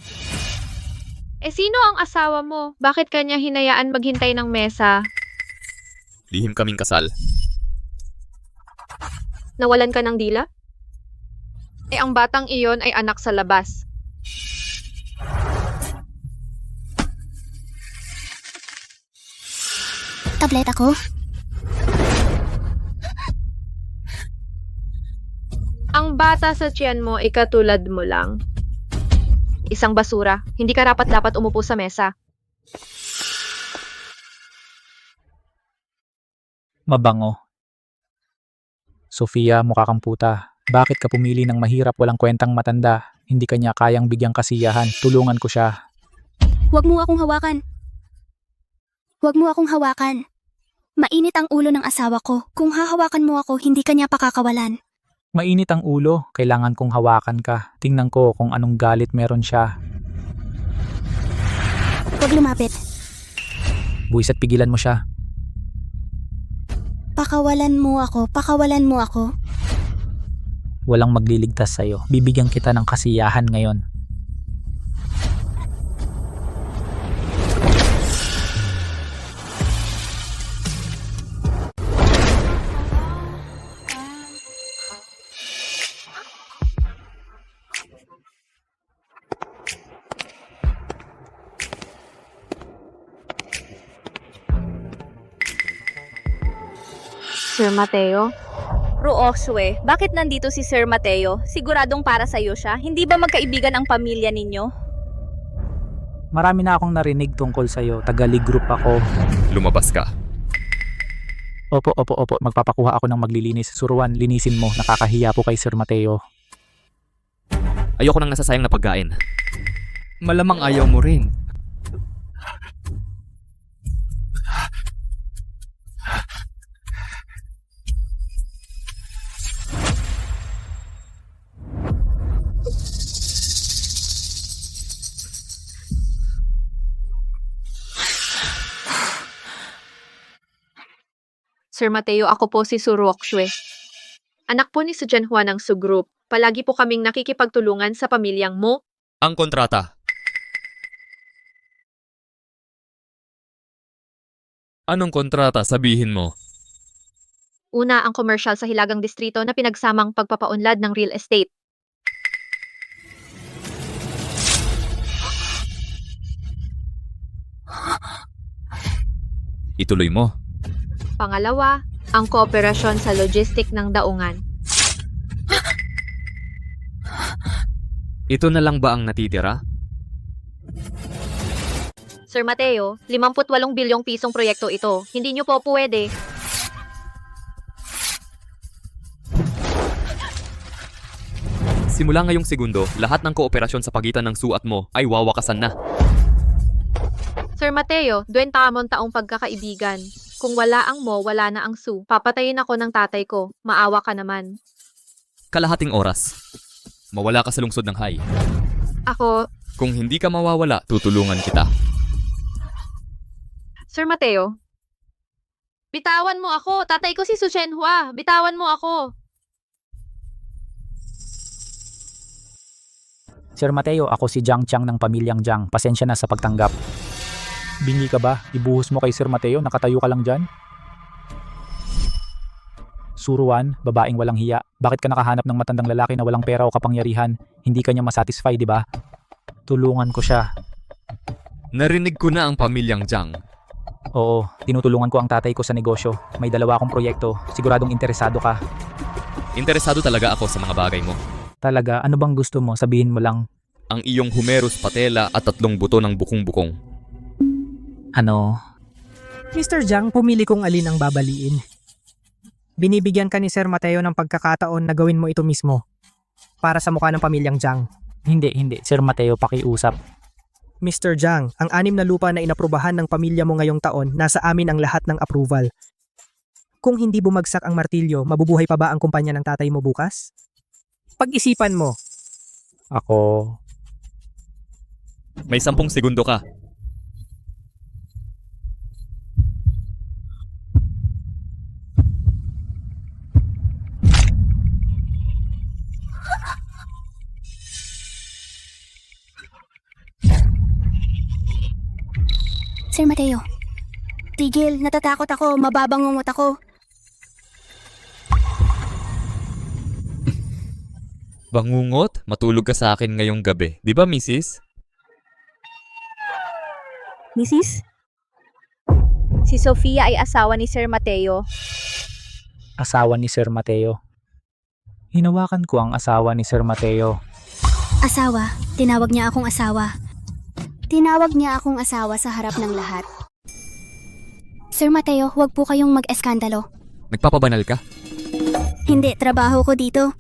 L: Eh sino ang asawa mo? Bakit kanya hinayaan maghintay ng mesa?
B: Lihim kaming kasal.
L: Nawalan ka ng dila? Eh ang batang iyon ay anak sa labas.
A: Tablet ako?
L: Ang bata sa tiyan mo ay katulad mo lang. Isang basura. Hindi ka dapat umupo sa mesa.
J: Mabango. Sofia, mukha kang puta. Bakit ka pumili ng mahirap walang kwentang matanda? Hindi ka niya kayang bigyang kasiyahan. Tulungan ko siya.
A: Huwag mo akong hawakan. Huwag mo akong hawakan. Mainit ang ulo ng asawa ko. Kung hahawakan mo ako, hindi ka niya pakakawalan.
J: Mainit ang ulo. Kailangan kong hawakan ka. Tingnan ko kung anong galit meron siya.
A: Huwag lumapit.
J: Buwisit pigilan mo siya.
A: Pakawalan mo ako.
J: Walang magliligtas sa'yo. Bibigyan kita ng kasiyahan ngayon.
F: Sir Mateo? Ruoxwe, bakit nandito si Sir Mateo? Siguradong para sa'yo siya. Hindi ba magkaibigan ang pamilya ninyo?
J: Marami na akong narinig tungkol sa'yo. Tagali group ako.
B: Lumabas ka.
J: Opo. Magpapakuha ako ng maglilinis. Suruan, linisin mo. Nakakahiya po kay Sir Mateo.
B: Ayoko nang nasasayang na pagkain. Malamang ayaw mo rin.
M: Sir Mateo, ako po si Suruokshwe. Anak po ni Sujan Juan ng Sugroup. Palagi po kaming nakikipagtulungan sa pamilyang mo.
B: Ang kontrata. Anong kontrata? Sabihin mo.
M: Una, ang commercial sa Hilagang Distrito na pinagsamang pagpapaunlad ng real estate.
B: Ituloy mo.
M: Pangalawa, ang kooperasyon sa logistic ng daungan.
B: Ito na lang ba ang natitira?
M: Sir Mateo, 58 bilyong pisong proyekto ito. Hindi nyo po pwede.
B: Simula ngayong segundo, lahat ng kooperasyon sa pagitan ng Su at mo ay wawakasan na.
M: Sir Mateo, 20 taong pagkakaibigan. Kung wala ang mo, wala na ang Su. Papatayin ako ng tatay ko. Maawa ka naman.
B: Kalahating oras. Mawala ka sa lungsod ng Hai.
M: Ako,
B: Kung hindi ka mawawala, tutulungan kita.
M: Sir Mateo. Bitawan mo ako. Tatay ko si Su Shenhua. Bitawan mo ako.
J: Sir Mateo, ako si Jiang Chang ng pamilyang Jiang. Pasensya na sa pagtanggap. Bingi ka ba? Ibuhos mo kay Sir Mateo, nakatayo ka lang dyan? Suruan, babaeng walang hiya. Bakit ka nakahanap ng matandang lalaki na walang pera o kapangyarihan? Hindi ka niya masatisfy, di ba? Tulungan ko siya.
B: Narinig ko na ang pamilyang Jiang.
J: Oo, tinutulungan ko ang tatay ko sa negosyo. May 2 akong proyekto. Siguradong interesado ka.
B: Interesado talaga ako sa mga bagay mo.
J: Talaga, ano bang gusto mo? Sabihin mo lang.
B: Ang iyong humerus patela at 3 buto ng bukong-bukong.
J: Ano?
C: Mr. Jiang, pumili kung alin ang babaliin. Binibigyan ka ni Sir Mateo ng pagkakataon na gawin mo ito mismo. Para sa mukha ng pamilyang Jiang.
J: Hindi. Sir Mateo, pakiusap.
C: Mr. Jiang, ang 6 na lupa na inaprubahan ng pamilya mo ngayong taon, nasa amin ang lahat ng approval. Kung hindi bumagsak ang martilyo, mabubuhay pa ba ang kumpanya ng tatay mo bukas? Pag-isipan mo.
J: Ako...
B: May 10 segundo ka.
A: Sir Mateo. Tigil, natatakot ako, mababangungot ako.
B: Bangungot? Matulog ka sa akin ngayong gabi. Di ba, Mrs.?
F: Mrs.? Si Sofia ay asawa ni Sir Mateo.
J: Asawa ni Sir Mateo. Hinawakan ko ang asawa ni Sir Mateo.
A: Asawa, tinawag niya akong asawa. Tinawag niya akong asawa sa harap ng lahat. Sir Mateo, huwag po kayong mag-eskandalo.
B: Nagpapabanal ka?
A: Hindi, trabaho ko dito.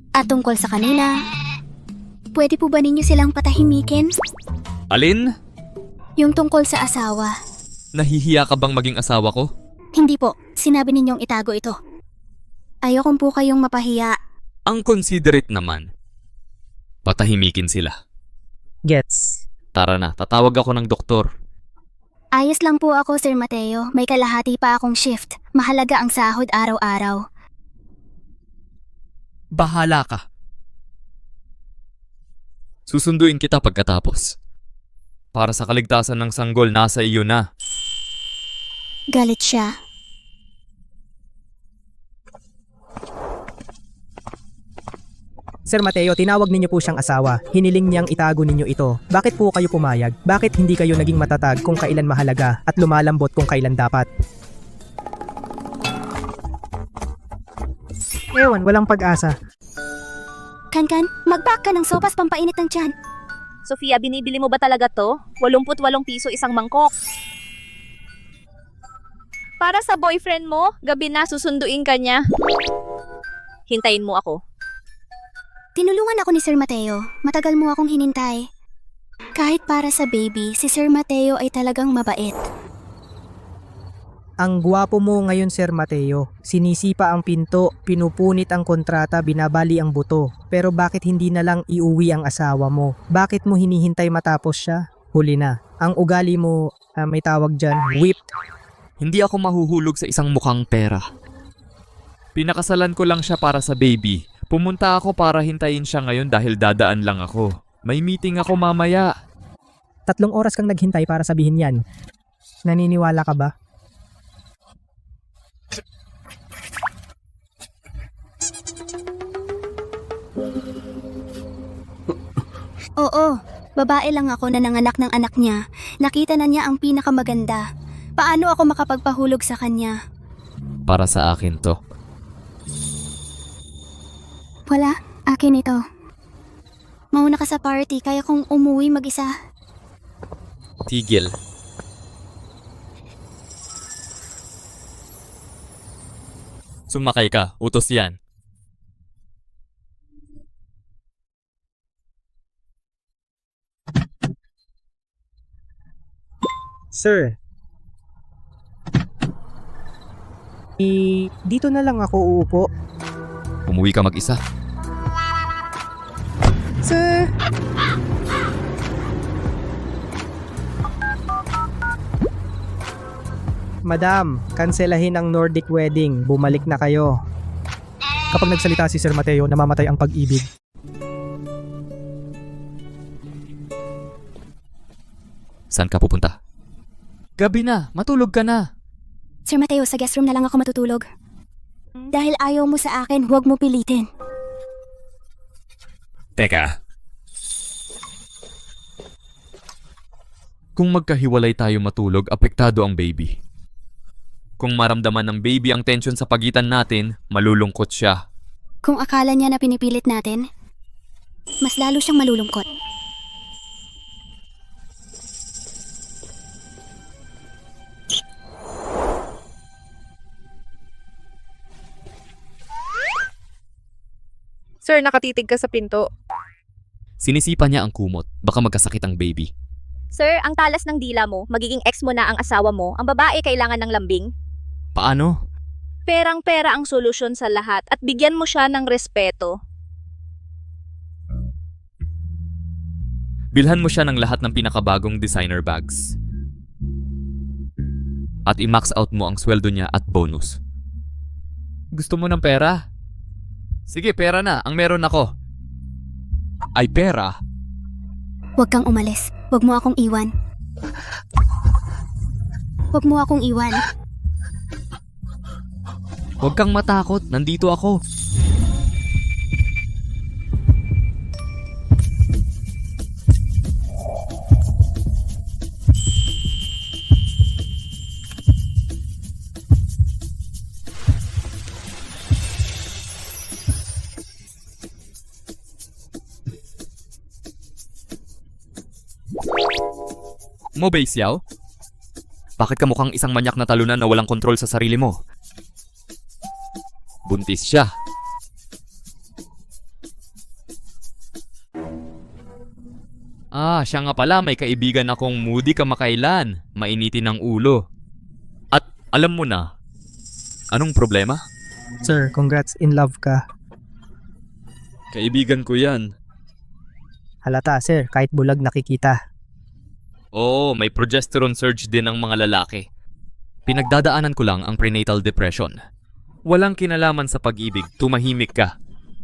A: At tungkol sa kanila, pwede po ba ninyo silang patahimikin?
B: Alin?
A: Yung tungkol sa asawa.
B: Nahihiya ka bang maging asawa ko?
A: Hindi po, sinabi ninyong itago ito. Ayokong po kayong mapahiya.
B: Ang considerate naman. Patahimikin sila.
C: Gets.
B: Tara na, tatawag ako ng doktor.
A: Ayos lang po ako, Sir Mateo. May kalahati pa akong shift. Mahalaga ang sahod araw-araw.
B: Bahala ka. Susunduin kita pagkatapos. Para sa kaligtasan ng sanggol, nasa iyo na.
A: Galit siya.
C: Sir Mateo, tinawag ninyo po siyang asawa. Hiniling niyang itago ninyo ito. Bakit po kayo pumayag? Bakit hindi kayo naging matatag kung kailan mahalaga at lumalambot kung kailan dapat? Ewan, walang pag-asa.
A: Kankan, mag-pack ka ng sopas pampainit ng tiyan.
F: Sofia, binibili mo ba talaga to? 88 piso isang mangkok. Para sa boyfriend mo, gabi na susunduin ka niya. Hintayin mo ako.
A: Tinulungan ako ni Sir Mateo. Matagal mo akong hinintay. Kahit para sa baby, si Sir Mateo ay talagang mabait.
C: Ang gwapo mo ngayon, Sir Mateo. Sinisipa ang pinto, pinupunit ang kontrata, binabali ang buto. Pero bakit hindi na lang iuwi ang asawa mo? Bakit mo hinihintay matapos siya? Huli na. Ang ugali mo, may tawag dyan, whipped.
B: Hindi ako mahuhulog sa isang mukhang pera. Pinakasalan ko lang siya para sa baby. Pumunta ako para hintayin siya ngayon dahil dadaan lang ako. May meeting ako mamaya.
C: 3 oras kang naghintay para sabihin yan. Naniniwala ka ba?
A: Oo, babae lang ako na nanganak ng anak niya. Nakita na niya ang pinakamaganda. Paano ako makapagpahulog sa kanya?
B: Para sa akin to.
A: Wala, akin ito. Mauna ka sa party, kaya kong umuwi mag-isa.
B: Tigil. Sumakay ka, utos yan.
C: Sir. Dito na lang ako uupo.
B: Umuwi ka mag-isa.
C: Sir! Madam, kanselahin ang Nordic wedding. Bumalik na kayo.
J: Kapag nagsalita si Sir Mateo, namamatay ang pag-ibig.
B: Saan ka pupunta? Gabi na, matulog ka na.
A: Sir Mateo, sa guest room na lang ako matutulog. Dahil ayaw mo sa akin, huwag mo pilitin.
B: Teka. Kung magkahiwalay tayo matulog, apektado ang baby. Kung maramdaman ng baby ang tension sa pagitan natin, malulungkot siya.
A: Kung akala niya na pinipilit natin, mas lalo siyang malulungkot.
M: Sir, nakatitig ka sa pinto.
B: Sinisipa niya ang kumot, baka magkasakit ang baby.
F: Sir, ang talas ng dila mo, magiging ex mo na ang asawa mo. Ang babae kailangan ng lambing.
B: Paano?
F: Perang-pera ang solusyon sa lahat at bigyan mo siya ng respeto.
B: Bilhan mo siya ng lahat ng pinakabagong designer bags. At i-max out mo ang sweldo niya at bonus. Gusto mo ng pera? Sige, pera na. Ang meron ako. Ay, pera?
A: Huwag kang umalis. Huwag mo akong iwan. Huwag mo akong iwan.
B: Huwag kang matakot. Nandito ako. Mo, Bei Xiao? Bakit ka mukhang isang manyak na talunan na walang kontrol sa sarili mo? Buntis siya. Siya nga pala, may kaibigan akong moody kamakailan, mainitin ng ulo. At alam mo na, anong problema?
C: Sir, congrats, in love ka.
B: Kaibigan ko yan.
C: Halata, sir, kahit bulag nakikita.
B: Oo, may progesterone surge din ang mga lalaki. Pinagdadaanan ko lang ang prenatal depression. Walang kinalaman sa pag-ibig, tumahimik ka.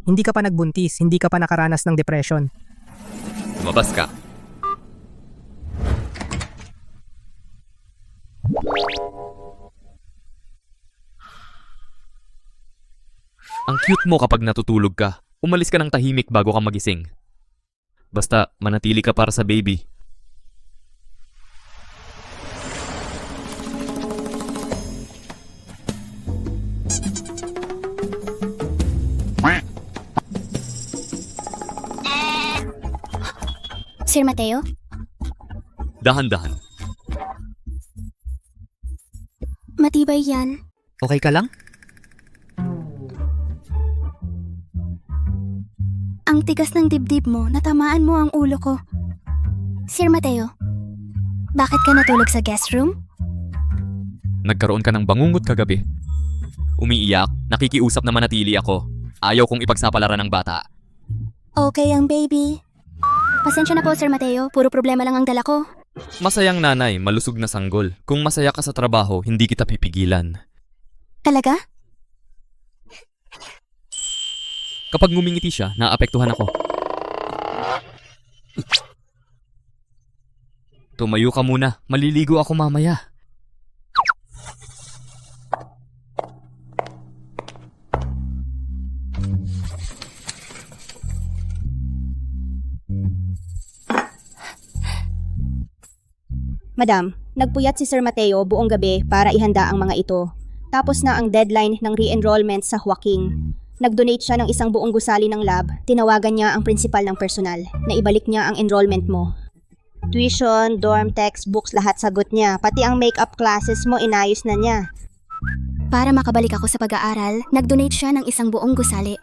C: Hindi ka pa nagbuntis, hindi ka pa nakaranas ng depression.
B: Lumabas ka. Ang cute mo kapag natutulog ka. Umalis ka ng tahimik bago ka magising. Basta manatili ka para sa baby.
A: Sir Mateo?
B: Dahan-dahan.
A: Matibay yan.
H: Okay ka lang?
A: Ang tigas ng dibdib mo, natamaan mo ang ulo ko. Sir Mateo, bakit ka natulog sa guest room?
B: Nagkaroon ka ng bangungot kagabi. Umiiyak, nakikiusap na manatili ako. Ayaw kong ipagsapalaran ng bata.
A: Okay ang baby. Pasensya na po, Sir Mateo. Puro problema lang ang dala ko.
B: Masayang nanay, malusog na sanggol. Kung masaya ka sa trabaho, hindi kita pipigilan.
A: Talaga?
B: Kapag ngumingiti siya, naapektuhan ako. Tumayo ka muna, maliligo ako mamaya.
K: Madam, nagpuyat si Sir Mateo buong gabi para ihanda ang mga ito. Tapos na ang deadline ng re-enrollment sa Joaquin. Nag-donate siya ng isang buong gusali ng lab, tinawagan niya ang principal ng personal na ibalik niya ang enrollment mo. Tuition, dorm, textbooks, lahat sagot niya. Pati ang makeup classes mo inayos na niya.
A: Para makabalik ako sa pag-aaral, nag-donate siya ng isang buong gusali.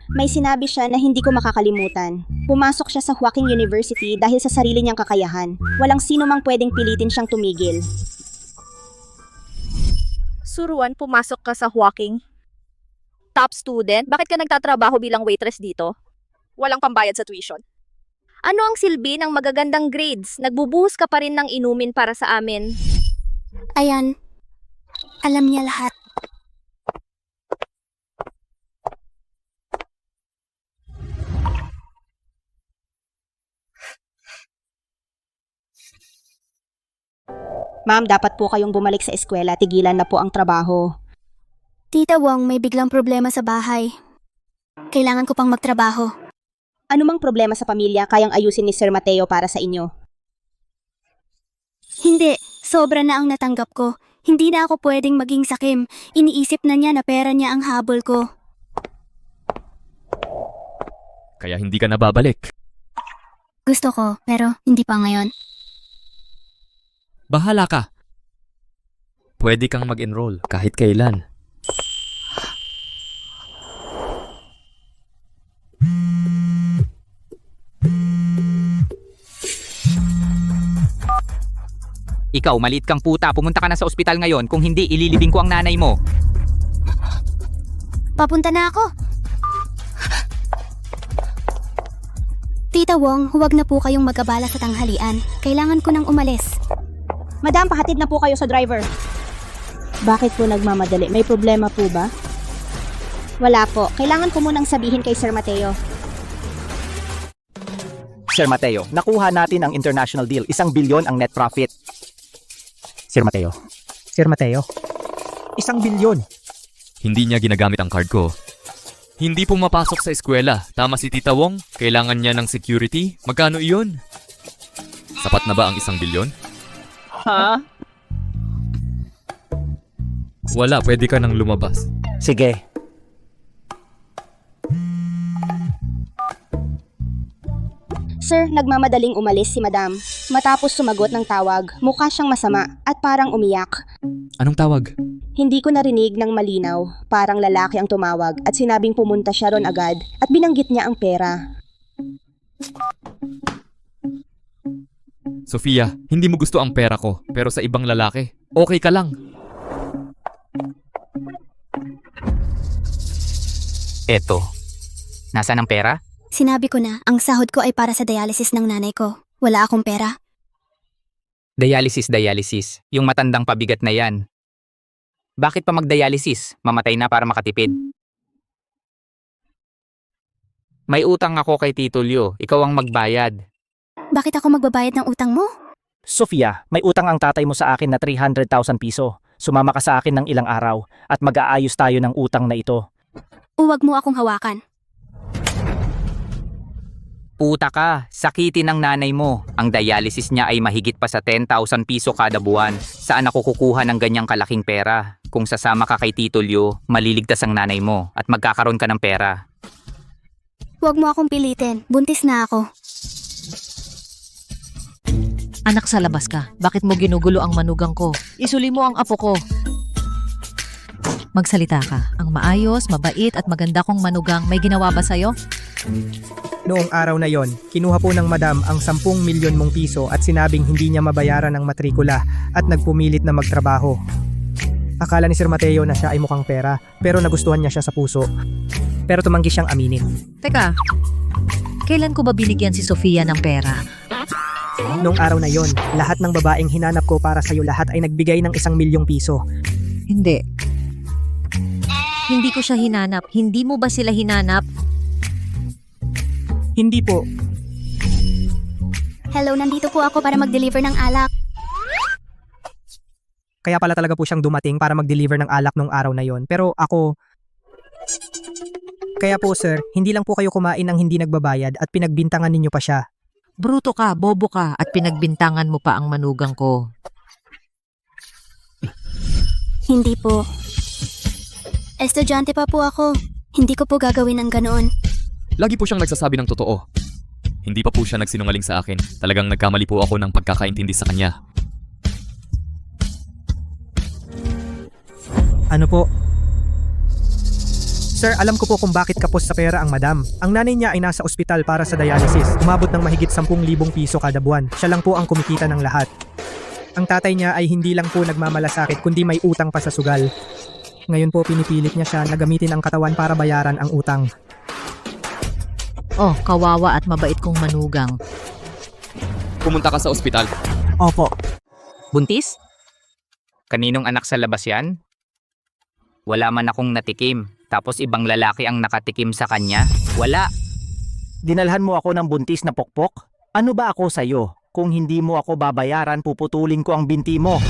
K: May sinabi siya na hindi ko makakalimutan. Pumasok siya sa Joaquin University dahil sa sarili niyang kakayahan. Walang sino mang pwedeng pilitin siyang tumigil.
F: Suruan, pumasok ka sa Joaquin. Top student, bakit ka nagtatrabaho bilang waitress dito? Walang pambayad sa tuition. Ano ang silbi ng magagandang grades? Nagbubuhos ka pa rin ng inumin para sa amin.
A: Ayan, alam niya lahat.
K: Ma'am, dapat po kayong bumalik sa eskwela. Tigilan na po ang trabaho.
A: Tita Wong, may biglang problema sa bahay. Kailangan ko pang magtrabaho.
K: Ano mang problema sa pamilya kayang ayusin ni Sir Mateo para sa inyo?
A: Hindi, sobra na ang natanggap ko. Hindi na ako pwedeng maging sakim. Iniisip na niya na pera niya ang habol ko.
B: Kaya hindi ka nababalik.
A: Gusto ko, pero hindi pa ngayon.
B: Bahala ka. Pwede kang mag-enroll kahit kailan.
E: Ikaw, maliit kang puta. Pumunta ka na sa ospital ngayon. Kung hindi, ililibing ko ang nanay mo.
A: Papunta na ako. Tita Wong, huwag na po kayong mag-abala sa tanghalian. Kailangan ko nang umalis.
K: Madam, pahatid na po kayo sa driver. Bakit po nagmamadali? May problema po ba? Wala po. Kailangan ko munang sabihin kay Sir Mateo.
N: Sir Mateo, nakuha natin ang international deal. 1 bilyon ang net profit. Sir Mateo.
C: Sir Mateo, 1 bilyon.
B: Hindi niya ginagamit ang card ko. Hindi pumapasok sa eskwela. Tama si Tita Wong. Kailangan niya ng security. Magkano iyon? Sapat na ba ang 1 bilyon?
N: Ha?
B: Wala, pwede ka nang lumabas.
N: Sige.
K: Sir, nagmamadaling umalis si Madam. Matapos sumagot ng tawag, mukha siyang masama at parang umiyak.
B: Anong tawag?
K: Hindi ko narinig ng malinaw. Parang lalaki ang tumawag at sinabing pumunta siya ron agad at binanggit niya ang pera.
B: Sofia, hindi mo gusto ang pera ko, pero sa ibang lalaki, okay ka lang.
E: Eto. Nasaan ang pera?
A: Sinabi ko na, ang sahod ko ay para sa dialysis ng nanay ko. Wala akong pera.
E: Dialysis. Yung matandang pabigat na yan. Bakit pa mag-dialysis? Mamatay na para makatipid. May utang ako kay Tito Leo. Ikaw ang magbayad.
A: Bakit ako magbabayad ng utang mo?
N: Sofia, may utang ang tatay mo sa akin na 300,000 piso. Sumama ka sa akin ng ilang araw at mag-aayos tayo ng utang na ito.
A: Huwag mo akong hawakan.
E: Puta ka, sakitin ng nanay mo. Ang dialysis niya ay mahigit pa sa 10,000 piso kada buwan. Saan ako kukuha ng ganyang kalaking pera? Kung sasama ka kay Tito Leo, maliligtas ang nanay mo at magkakaroon ka ng pera.
A: Huwag mo akong pilitin. Buntis na ako.
I: Anak, sa labas ka. Bakit mo ginugulo ang manugang ko? Isuli mo ang apo ko. Magsalita ka. Ang maayos, mabait at maganda kong manugang may ginawa ba sa'yo?
C: Noong araw na yon, kinuha po ng madam ang 10 milyon mong piso at sinabing hindi niya mabayaran ang matrikula at nagpumilit na magtrabaho. Akala ni Sir Mateo na siya ay mukhang pera, pero nagustuhan niya siya sa puso. Pero tumanggi siyang aminin.
I: Teka, kailan ko ba binigyan si Sofia ng pera?
C: Noong araw na yon, lahat ng babaeng hinanap ko para sa'yo lahat ay nagbigay ng 1 milyong piso.
I: Hindi. Hindi ko siya hinanap. Hindi mo ba sila hinanap?
C: Hindi po.
A: Hello, nandito po ako para mag-deliver ng alak.
C: Kaya pala talaga po siyang dumating para mag-deliver ng alak nung araw na yon. Pero ako... Kaya po sir, hindi lang po kayo kumain ng hindi nagbabayad at pinagbintangan ninyo pa siya.
I: Bruto ka, bobo ka, at pinagbintangan mo pa ang manugang ko.
A: Hindi po. Estudyante pa po ako. Hindi ko po gagawin ng ganoon.
B: Lagi po siyang nagsasabi ng totoo. Hindi pa po siya nagsinungaling sa akin. Talagang nagkamali po ako ng pagkakaintindi sa kanya.
C: Ano po? Sir, alam ko po kung bakit kapos sa pera ang madam. Ang nanay niya ay nasa ospital para sa dialysis. Umabot ng mahigit 10,000 piso kada buwan. Siya lang po ang kumikita ng lahat. Ang tatay niya ay hindi lang po nagmamalasakit kundi may utang pa sa sugal. Ngayon po pinipilit niya siya na gamitin ang katawan para bayaran ang utang.
I: Oh, kawawa at mabait kong manugang.
B: Pumunta ka sa ospital.
C: Opo.
E: Buntis? Kaninong anak sa labas yan? Wala man akong natikim. Tapos ibang lalaki ang nakatikim sa kanya? Wala.
N: Dinalhan mo ako ng buntis na pokpok? Ano ba ako sa'yo? Kung hindi mo ako babayaran, puputulin ko ang binti mo.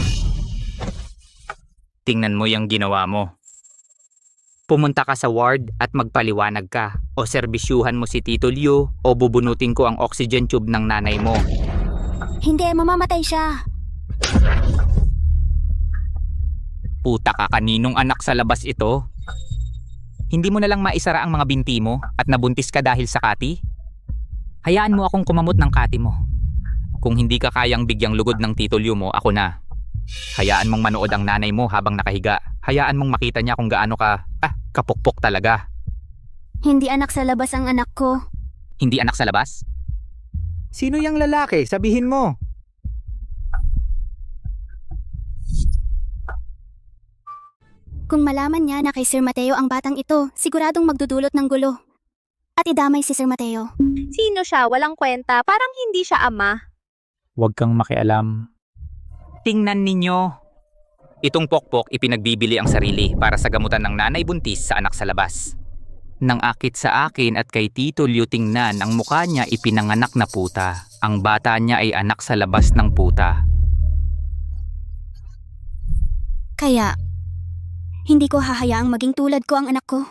E: Tingnan mo yung ginawa mo. Pumunta ka sa ward at magpaliwanag ka. O serbisyuhan mo si Tito Leo o bubunutin ko ang oxygen tube ng nanay mo.
A: Hindi, mamamatay siya.
E: Puta ka, kaninong anak sa labas ito? Hindi mo na lang maisara ang mga binti mo at nabuntis ka dahil sa kati? Hayaan mo akong kumamot ng kati mo. Kung hindi ka kayang bigyang lugod ng Tito Leo mo, ako na. Hayaan mong manood ang nanay mo habang nakahiga. Hayaan mong makita niya kung gaano ka, kapukpok talaga.
A: Hindi anak sa labas ang anak ko.
E: Hindi anak sa labas?
N: Sino yung lalaki? Sabihin mo.
A: Kung malaman niya na kay Sir Mateo ang batang ito, siguradong magdudulot ng gulo. At idamay si Sir Mateo.
F: Sino siya? Walang kwenta. Parang hindi siya ama.
J: Huwag kang makialam.
E: Tingnan ninyo. Itong pokpok ipinagbibili ang sarili para sa gamutan ng nanay buntis sa anak sa labas. Nang akit sa akin at kay Tito Leo tingnan, ang mukha niya ipinanganak na puta. Ang bata niya ay anak sa labas ng puta.
A: Kaya, hindi ko hahayaang maging tulad ko ang anak ko.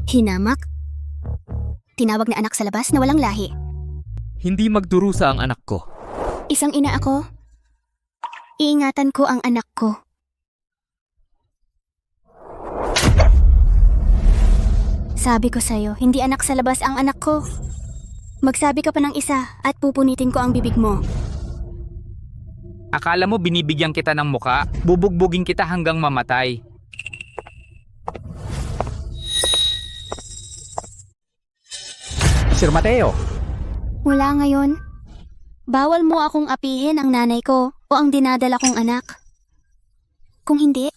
A: Hinamak? Tinawag na anak sa labas na walang lahi.
B: Hindi magdurusa ang anak ko.
A: Isang ina ako. Iingatan ko ang anak ko. Sabi ko sa'yo, hindi anak sa labas ang anak ko. Magsabi ka pa ng isa at pupunitin ko ang bibig mo.
E: Akala mo binibigyan kita ng muka? Bubugbugin kita hanggang mamatay.
N: Sir Mateo.
A: Mula ngayon, bawal mo akong apihin ang nanay ko o ang dinadala kong anak. Kung hindi,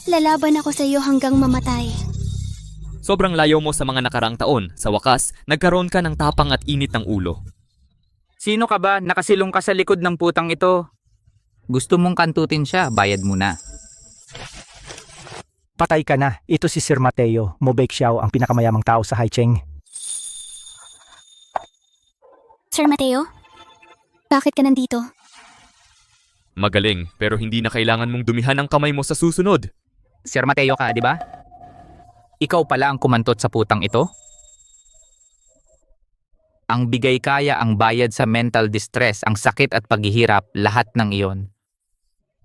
A: lalaban ako sa iyo hanggang mamatay.
B: Sobrang layo mo sa mga nakaraang taon. Sa wakas, nagkaroon ka ng tapang at init ng ulo.
E: Sino ka ba? Nakasilong ka sa likod ng putang ito. Gusto mong kantutin siya, bayad mo na.
N: Patay ka na. Ito si Sir Mateo, Mo Baexiao, ang pinakamayamang tao sa Haicheng.
A: Sir Mateo? Bakit ka nandito?
B: Magaling, pero hindi na kailangan mong dumihan ang kamay mo sa susunod.
E: Sir Mateo ka, di ba? Ikaw pala ang kumantot sa putang ito? Ang bigay kaya, ang bayad sa mental distress, ang sakit at paghihirap, lahat ng iyon.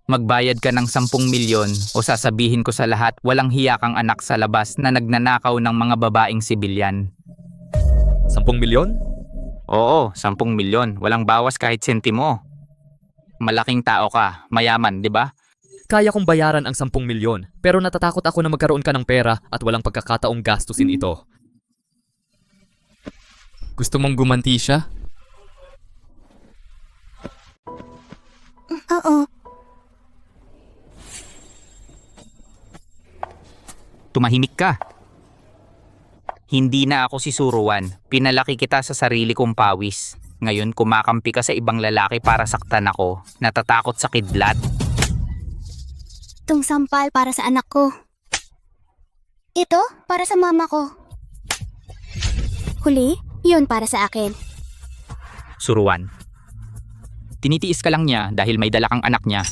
E: Magbayad ka ng 10 milyon o sasabihin ko sa lahat, walang hiya kang anak sa labas na nagnanakaw ng mga babaeng sibilyan.
B: 10 milyon?
E: Oo, 10 milyon. Walang bawas kahit sentimo. Malaking tao ka, mayaman, di ba?
B: Kaya kong bayaran ang 10 milyon, pero natatakot ako na magkaroon ka ng pera at walang pagkakataong gastusin ito. Gusto mong gumanti siya?
A: Oo.
E: Tumahimik ka. Hindi na ako si Suruan. Pinalaki kita sa sarili kong pawis. Ngayon kumakampi ka sa ibang lalaki para saktan ako. Natatakot sa kidlat.
A: Itong sampal para sa anak ko. Ito, para sa mama ko. Huli, yun para sa akin.
E: Suruan. Tinitiis ka lang niya dahil may dala kang anak niya.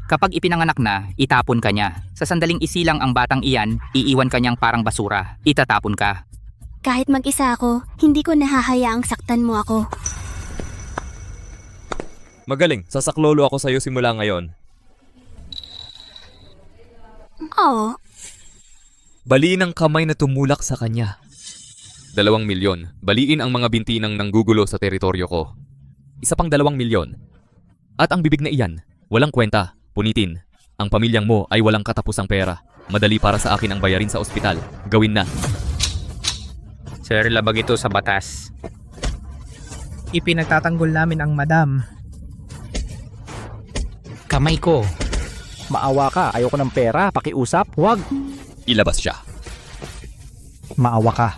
E: Kapag ipinanganak na, itapon ka niya. Sa sandaling isilang ang batang iyan, iiwan ka niyang parang basura. Itatapon ka.
A: Kahit mag-isa ako, hindi ko nahahayaang saktan mo ako.
B: Magaling, sasaklolo ako sa'yo simula ngayon.
A: Oo.
B: Baliin ang kamay na tumulak sa kanya. 2 milyon. Baliin ang mga binti ng nanggugulo sa teritoryo ko. Isa pang 2 milyon. At ang bibig na iyan, walang kwenta. Punitin. Ang pamilyang mo ay walang katapusang pera. Madali para sa akin ang bayarin sa ospital. Gawin na.
E: Sir, labag ito sa batas.
C: Ipinagtatanggol namin ang madam.
E: Kamay ko.
N: Maawa ka, ayoko ng pera, pakiusap, wag.
B: Ilabas siya.
N: Maawa ka.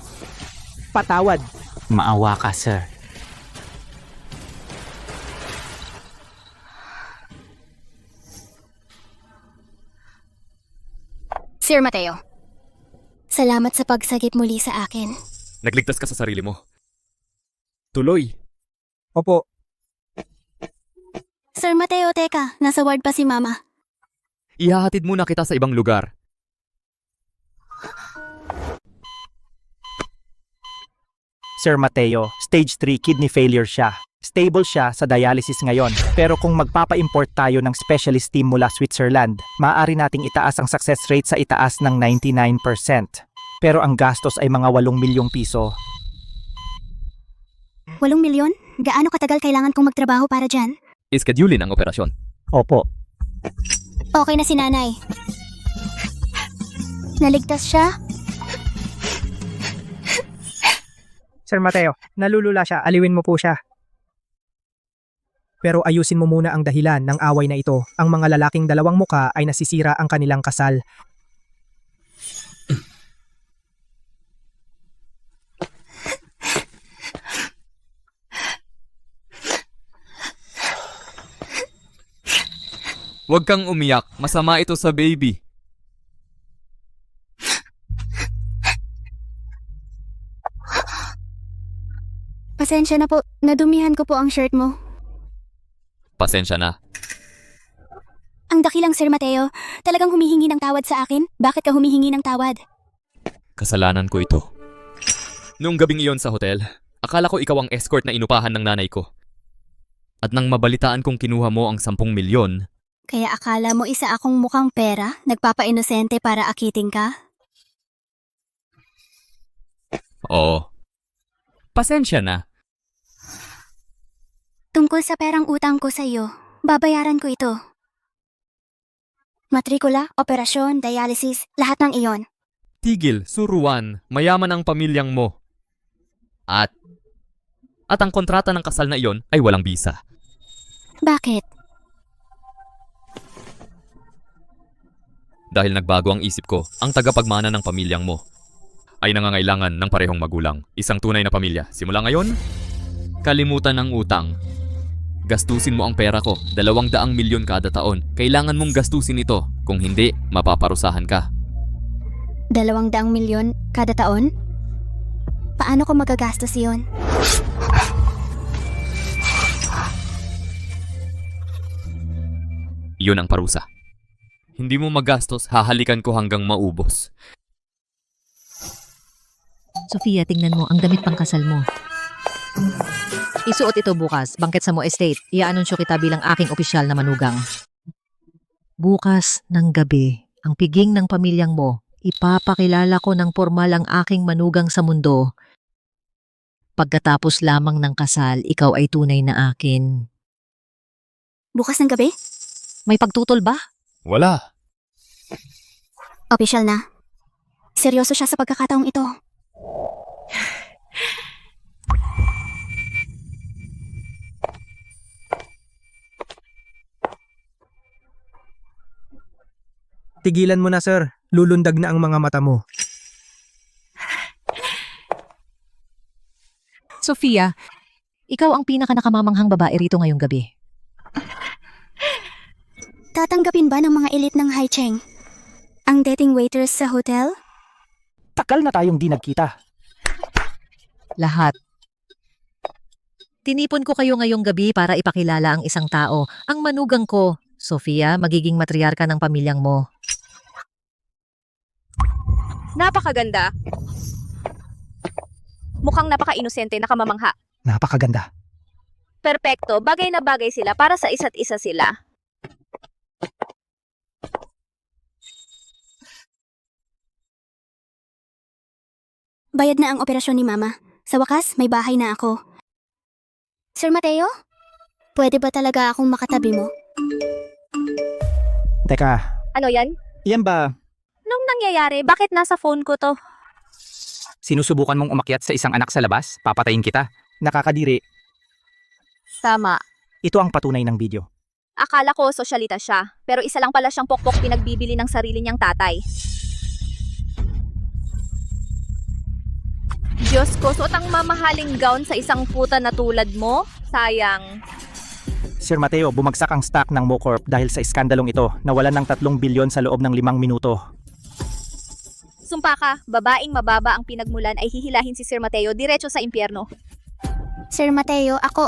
N: Patawad.
E: Maawa ka, sir.
A: Sir Mateo, salamat sa pagsagip muli sa akin.
B: Nagligtas ka sa sarili mo. Tuloy.
C: Opo,
A: Sir Mateo, teka, nasa ward pa si Mama.
B: Ihahatid muna kita sa ibang lugar.
N: Sir Mateo, stage 3 kidney failure siya. Stable siya sa dialysis ngayon. Pero kung magpapa-import tayo ng specialist team mula Switzerland, maaari nating itaas ang success rate sa itaas ng 99%. Pero ang gastos ay mga 8 milyong piso.
A: 8 milyon? Gaano katagal kailangan kong magtrabaho para dyan?
B: Ischedulin ang operasyon.
N: Opo.
A: Okay na si nanay. Naligtas siya?
C: Sir Mateo, nalulula siya, aliwin mo po siya. Pero ayusin mo muna ang dahilan ng away na ito. Ang mga lalaking dalawang muka ay nasisira ang kanilang kasal.
B: Huwag kang umiyak. Masama ito sa baby.
A: Pasensya na po, nadumihan ko po ang shirt mo.
B: Pasensya na.
A: Ang dakilang Sir Mateo, talagang humihingi ng tawad sa akin? Bakit ka humihingi ng tawad?
B: Kasalanan ko ito. Noong gabing iyon sa hotel, akala ko ikaw ang escort na inupahan ng nanay ko. At nang mabalitaan kong kinuha mo ang 10 milyon,
A: Kaya akala mo isa akong mukhang pera, nagpapa-inosente para akiting ka?
B: oo. Pasensya na.
A: Tungkol sa perang utang ko sa iyo, babayaran ko ito. Matrikula, operasyon, dialysis, lahat ng iyon.
B: Tigil, Suruan, mayaman ang pamilyang mo. At ang kontrata ng kasal na iyon ay walang bisa.
A: Bakit?
B: Dahil nagbago ang isip ko, ang tagapagmana ng pamilyang mo ay nangangailangan ng parehong magulang. Isang tunay na pamilya. Simula ngayon, kalimutan ang utang. Gastusin mo ang pera ko, 200 milyon kada taon. Kailangan mong gastusin ito. Kung hindi, mapaparusahan ka.
A: 200 milyon kada taon? Paano ko magagastos yun?
B: Yun ang parusa. Hindi mo magastos, hahalikan ko hanggang maubos.
I: Sofia, tingnan mo, ang damit pang kasal mo. Isuot ito bukas, bangket sa Mo Estate. Iaanunsyo kita bilang aking opisyal na manugang. Bukas ng gabi, ang piging ng pamilyang mo, ipapakilala ko ng formal ang aking manugang sa mundo. Pagkatapos lamang ng kasal, ikaw ay tunay na akin.
A: Bukas ng gabi?
I: May pagtutol ba?
B: Wala.
A: Opisyal na. Seryoso siya sa pagkakataong ito.
C: Tigilan mo na, sir. Lulundag na ang mga mata mo.
I: Sofia, ikaw ang pinaka-nakamamanghang babae rito ngayong gabi.
A: Tatanggapin ba ng mga elite ng Haicheng ang dating waiters sa hotel?
N: Takal na tayong di nagkita.
I: Lahat. Tinipon ko kayo ngayong gabi para ipakilala ang isang tao, ang manugang ko. Sofia, magiging matriarka ng pamilyang mo.
F: Napakaganda. Mukhang napaka-inosente na kamamangha.
N: Napakaganda.
F: Perpekto, bagay na bagay sila para sa isa't isa sila.
A: Bayad na ang operasyon ni Mama. Sa wakas, may bahay na ako. Sir Mateo? Pwede ba talaga akong makatabi mo?
N: Teka,
F: Ano yan?
N: yan ba
F: Nung nangyayari, bakit nasa phone ko to?
E: Sinusubukan mong umakyat sa isang anak sa labas? Papatayin kita.
N: nakakadiri?
F: Tama.
N: Ito ang patunay ng video.
F: Akala ko sosyalita siya, pero isa lang pala siyang pokpok pinagbibili ng sarili niyang tatay. Diyos ko, suot ang mamahaling gown sa isang puta na tulad mo? Sayang.
N: Sir Mateo, bumagsak ang stock ng MoCorp dahil sa iskandalong ito, nawalan ng 3 bilyon sa loob ng 5 minuto.
F: Sumpa ka, babaeng mababa ang pinagmulan ay hihilahin si Sir Mateo diretso sa impyerno.
A: Sir Mateo, ako...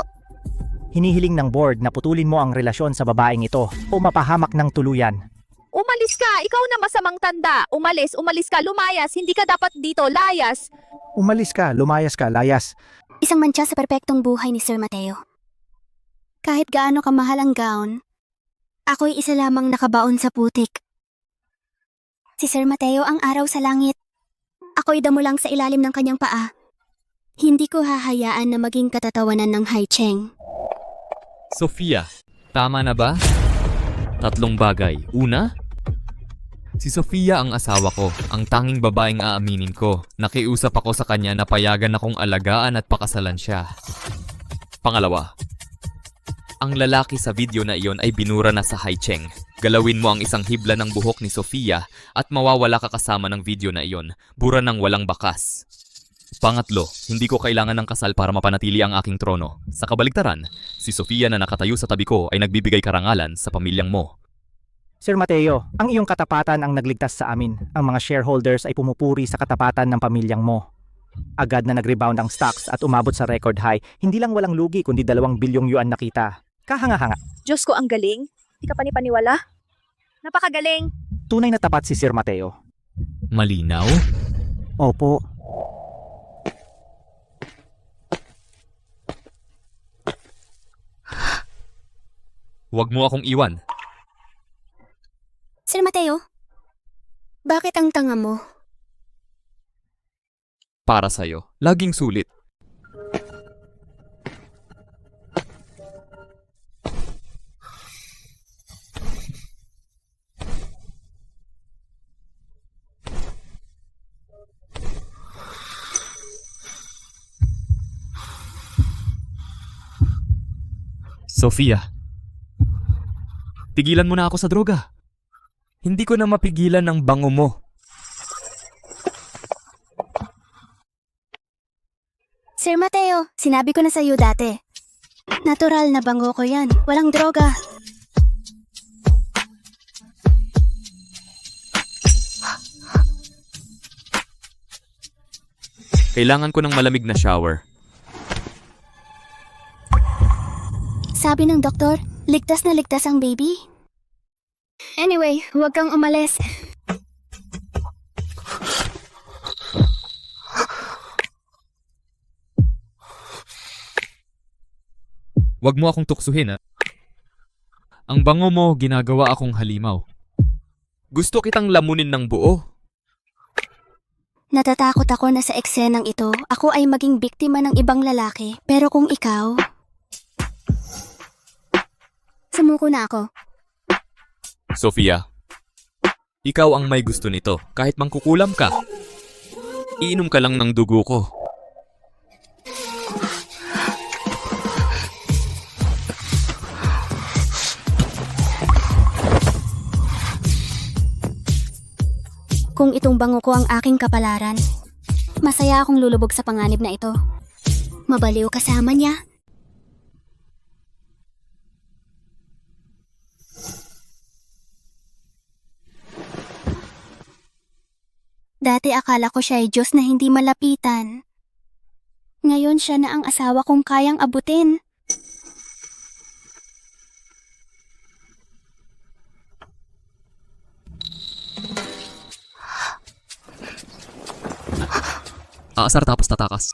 N: Hinihiling ng board na putulin mo ang relasyon sa babaeng ito o mapahamak ng tuluyan.
F: Umalis ka! Ikaw na masamang tanda! Umalis ka! Lumayas! Hindi ka dapat dito! Layas!
N: Umalis ka, lumayas ka, layas.
A: Isang mantsa sa perpektong buhay ni Sir Mateo. Kahit gaano kamahal ang gown, ako'y isa lamang nakabaon sa putik. Si Sir Mateo ang araw sa langit. Ako'y damo lang sa ilalim ng kanyang paa. Hindi ko hahayaan na maging katatawanan ng Haicheng.
B: Sofia, tama na ba? 3 bagay. Una, si Sofia ang asawa ko, ang tanging babaeng aaminin ko. Nakiusap ako sa kanya na payagan akong alagaan at pakasalan siya. Pangalawa, ang lalaki sa video na iyon ay binura na sa Haicheng. Galawin mo ang isang hibla ng buhok ni Sofia at mawawala ka kasama ng video na iyon. Bura ng walang bakas. Pangatlo, hindi ko kailangan ng kasal para mapanatili ang aking trono. Sa kabaligtaran, si Sofia na nakatayo sa tabi ko ay nagbibigay karangalan sa pamilyang mo.
N: Sir Mateo, ang iyong katapatan ang nagligtas sa amin. Ang mga shareholders ay pumupuri sa katapatan ng pamilyang mo. Agad na nag-rebound ang stocks at umabot sa record high. Hindi lang walang lugi kundi 2 bilyong yuan na kita. Kahanga-hanga.
F: Diyos ko, ang galing. Di ka panipaniwala? Napakagaling.
N: Tunay na tapat si Sir Mateo.
B: Malinaw?
N: Opo.
B: Huwag mo akong iwan.
A: Sir Mateo, bakit ang tanga mo?
B: Para sa'yo, laging sulit. Sofia, tigilan mo na ako sa droga. Hindi ko na mapigilan ang bango mo.
A: Sir Mateo, sinabi ko na sa iyo dati. Natural na bango ko yan. Walang droga.
B: Kailangan ko ng malamig na shower.
A: Sabi ng doktor, ligtas na ligtas ang baby. Anyway, huwag kang umalis.
B: Huwag mo akong tuksuhin, ha? Ang bango mo, ginagawa akong halimaw. Gusto kitang lamunin ng buo.
A: Natatakot ako na sa eksenang ito, ako ay maging biktima ng ibang lalaki. Pero kung ikaw... Sumuko na ako.
B: Sofia, ikaw ang may gusto nito. Kahit mangkukulam ka, iinom ka lang ng dugo ko.
A: Kung itong bango ko ang aking kapalaran, masaya akong lulubog sa panganib na ito. Mabaliw kasama niya. Dati akala ko siya ay Diyos na hindi malapitan. Ngayon siya na ang asawa kong kayang abutin.
B: Aasar tapos tatakas.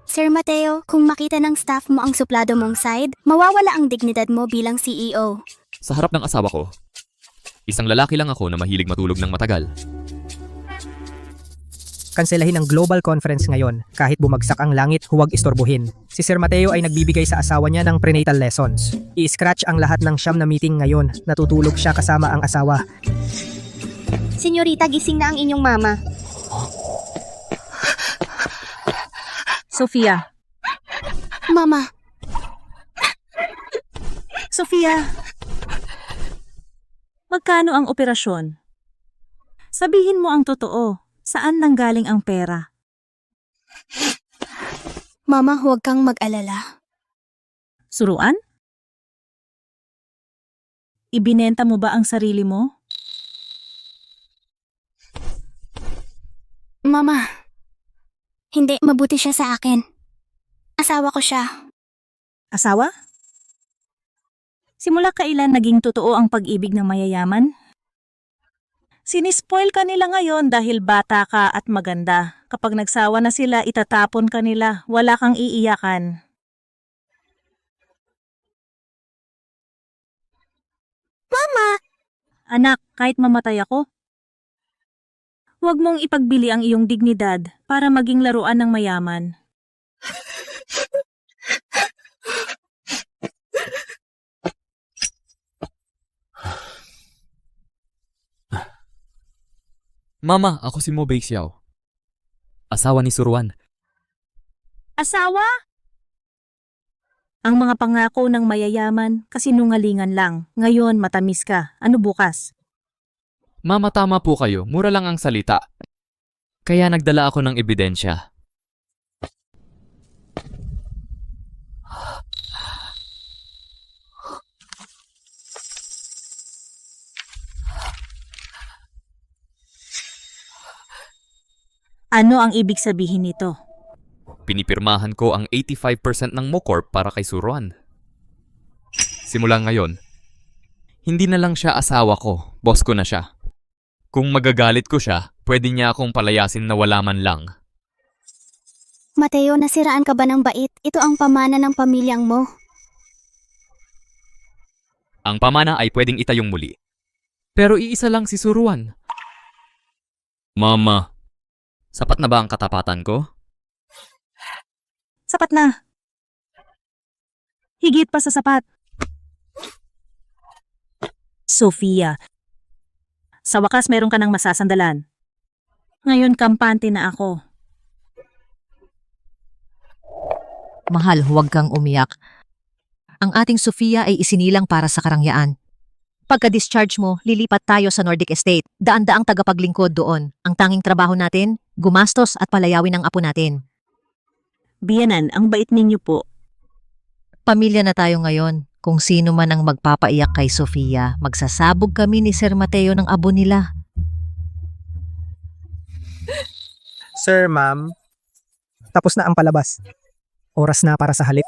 A: Sir Mateo, kung makita ng staff mo ang suplado mong side, mawawala ang dignidad mo bilang CEO.
B: Sa harap ng asawa ko, isang lalaki lang ako na mahilig matulog ng matagal.
C: Kanselahin ang global conference ngayon. Kahit bumagsak ang langit, huwag istorbohin. Si Sir Mateo ay nagbibigay sa asawa niya ng prenatal lessons. I-scratch ang lahat ng siyam na meeting ngayon. Natutulog siya kasama ang asawa.
K: Senyorita, gising na ang inyong mama.
D: Sofia.
A: Mama.
D: Sofia. Magkano ang operasyon? Sabihin mo ang totoo. Saan nanggaling ang pera?
A: Mama, huwag kang mag-alala.
D: Suruan? Ibinenta mo ba ang sarili mo?
A: Mama, hindi, mabuti siya sa akin. Asawa ko siya.
D: Asawa? Simula kailan naging totoo ang pag-ibig ng mayayaman? Sinispoil ka nila ngayon dahil bata ka at maganda. Kapag nagsawa na sila, itatapon ka nila. Wala kang iiyakan.
A: Mama!
D: Anak, kahit mamatay ako, huwag mong ipagbili ang iyong dignidad para maging laruan ng mayaman.
B: Mama, ako si Mo Beixiao. Asawa ni Suruan.
D: Asawa? Ang mga pangako ng mayayaman, kasinungalingan lang. Ngayon, matamis ka. Ano bukas?
B: Mama, tama po kayo. Mura lang ang salita. Kaya nagdala ako ng ebidensya.
D: Ano ang ibig sabihin nito?
B: Pinipirmahan ko ang 85% ng Mocorp para kay Suruan. Simula ngayon, hindi na lang siya asawa ko, boss ko na siya. Kung magagalit ko siya, pwede niya akong palayasin na wala man lang.
A: Mateo, nasiraan ka ba ng bait? Ito ang pamana ng pamilyang mo.
B: Ang pamana ay pwedeng itayong muli. Pero iisa lang si Suruan. Mama, sapat na ba ang katapatan ko?
D: Sapat na. Higit pa sa sapat. Sofia, sa wakas meron ka ng masasandalan. Ngayon kampante na ako.
I: Mahal, huwag kang umiyak. Ang ating Sofia ay isinilang para sa karangyaan. Pagka-discharge mo, lilipat tayo sa Nordic Estate. Daan-daang tagapaglingkod doon. Ang tanging trabaho natin, gumastos at palayawin ang apo natin.
D: Biyanan, ang bait ninyo po.
I: Pamilya na tayo ngayon. Kung sino man ang magpapaiyak kay Sofia, magsasabog kami ni Sir Mateo ng abo nila.
C: Sir, ma'am, tapos na ang palabas. Oras na para sa halik.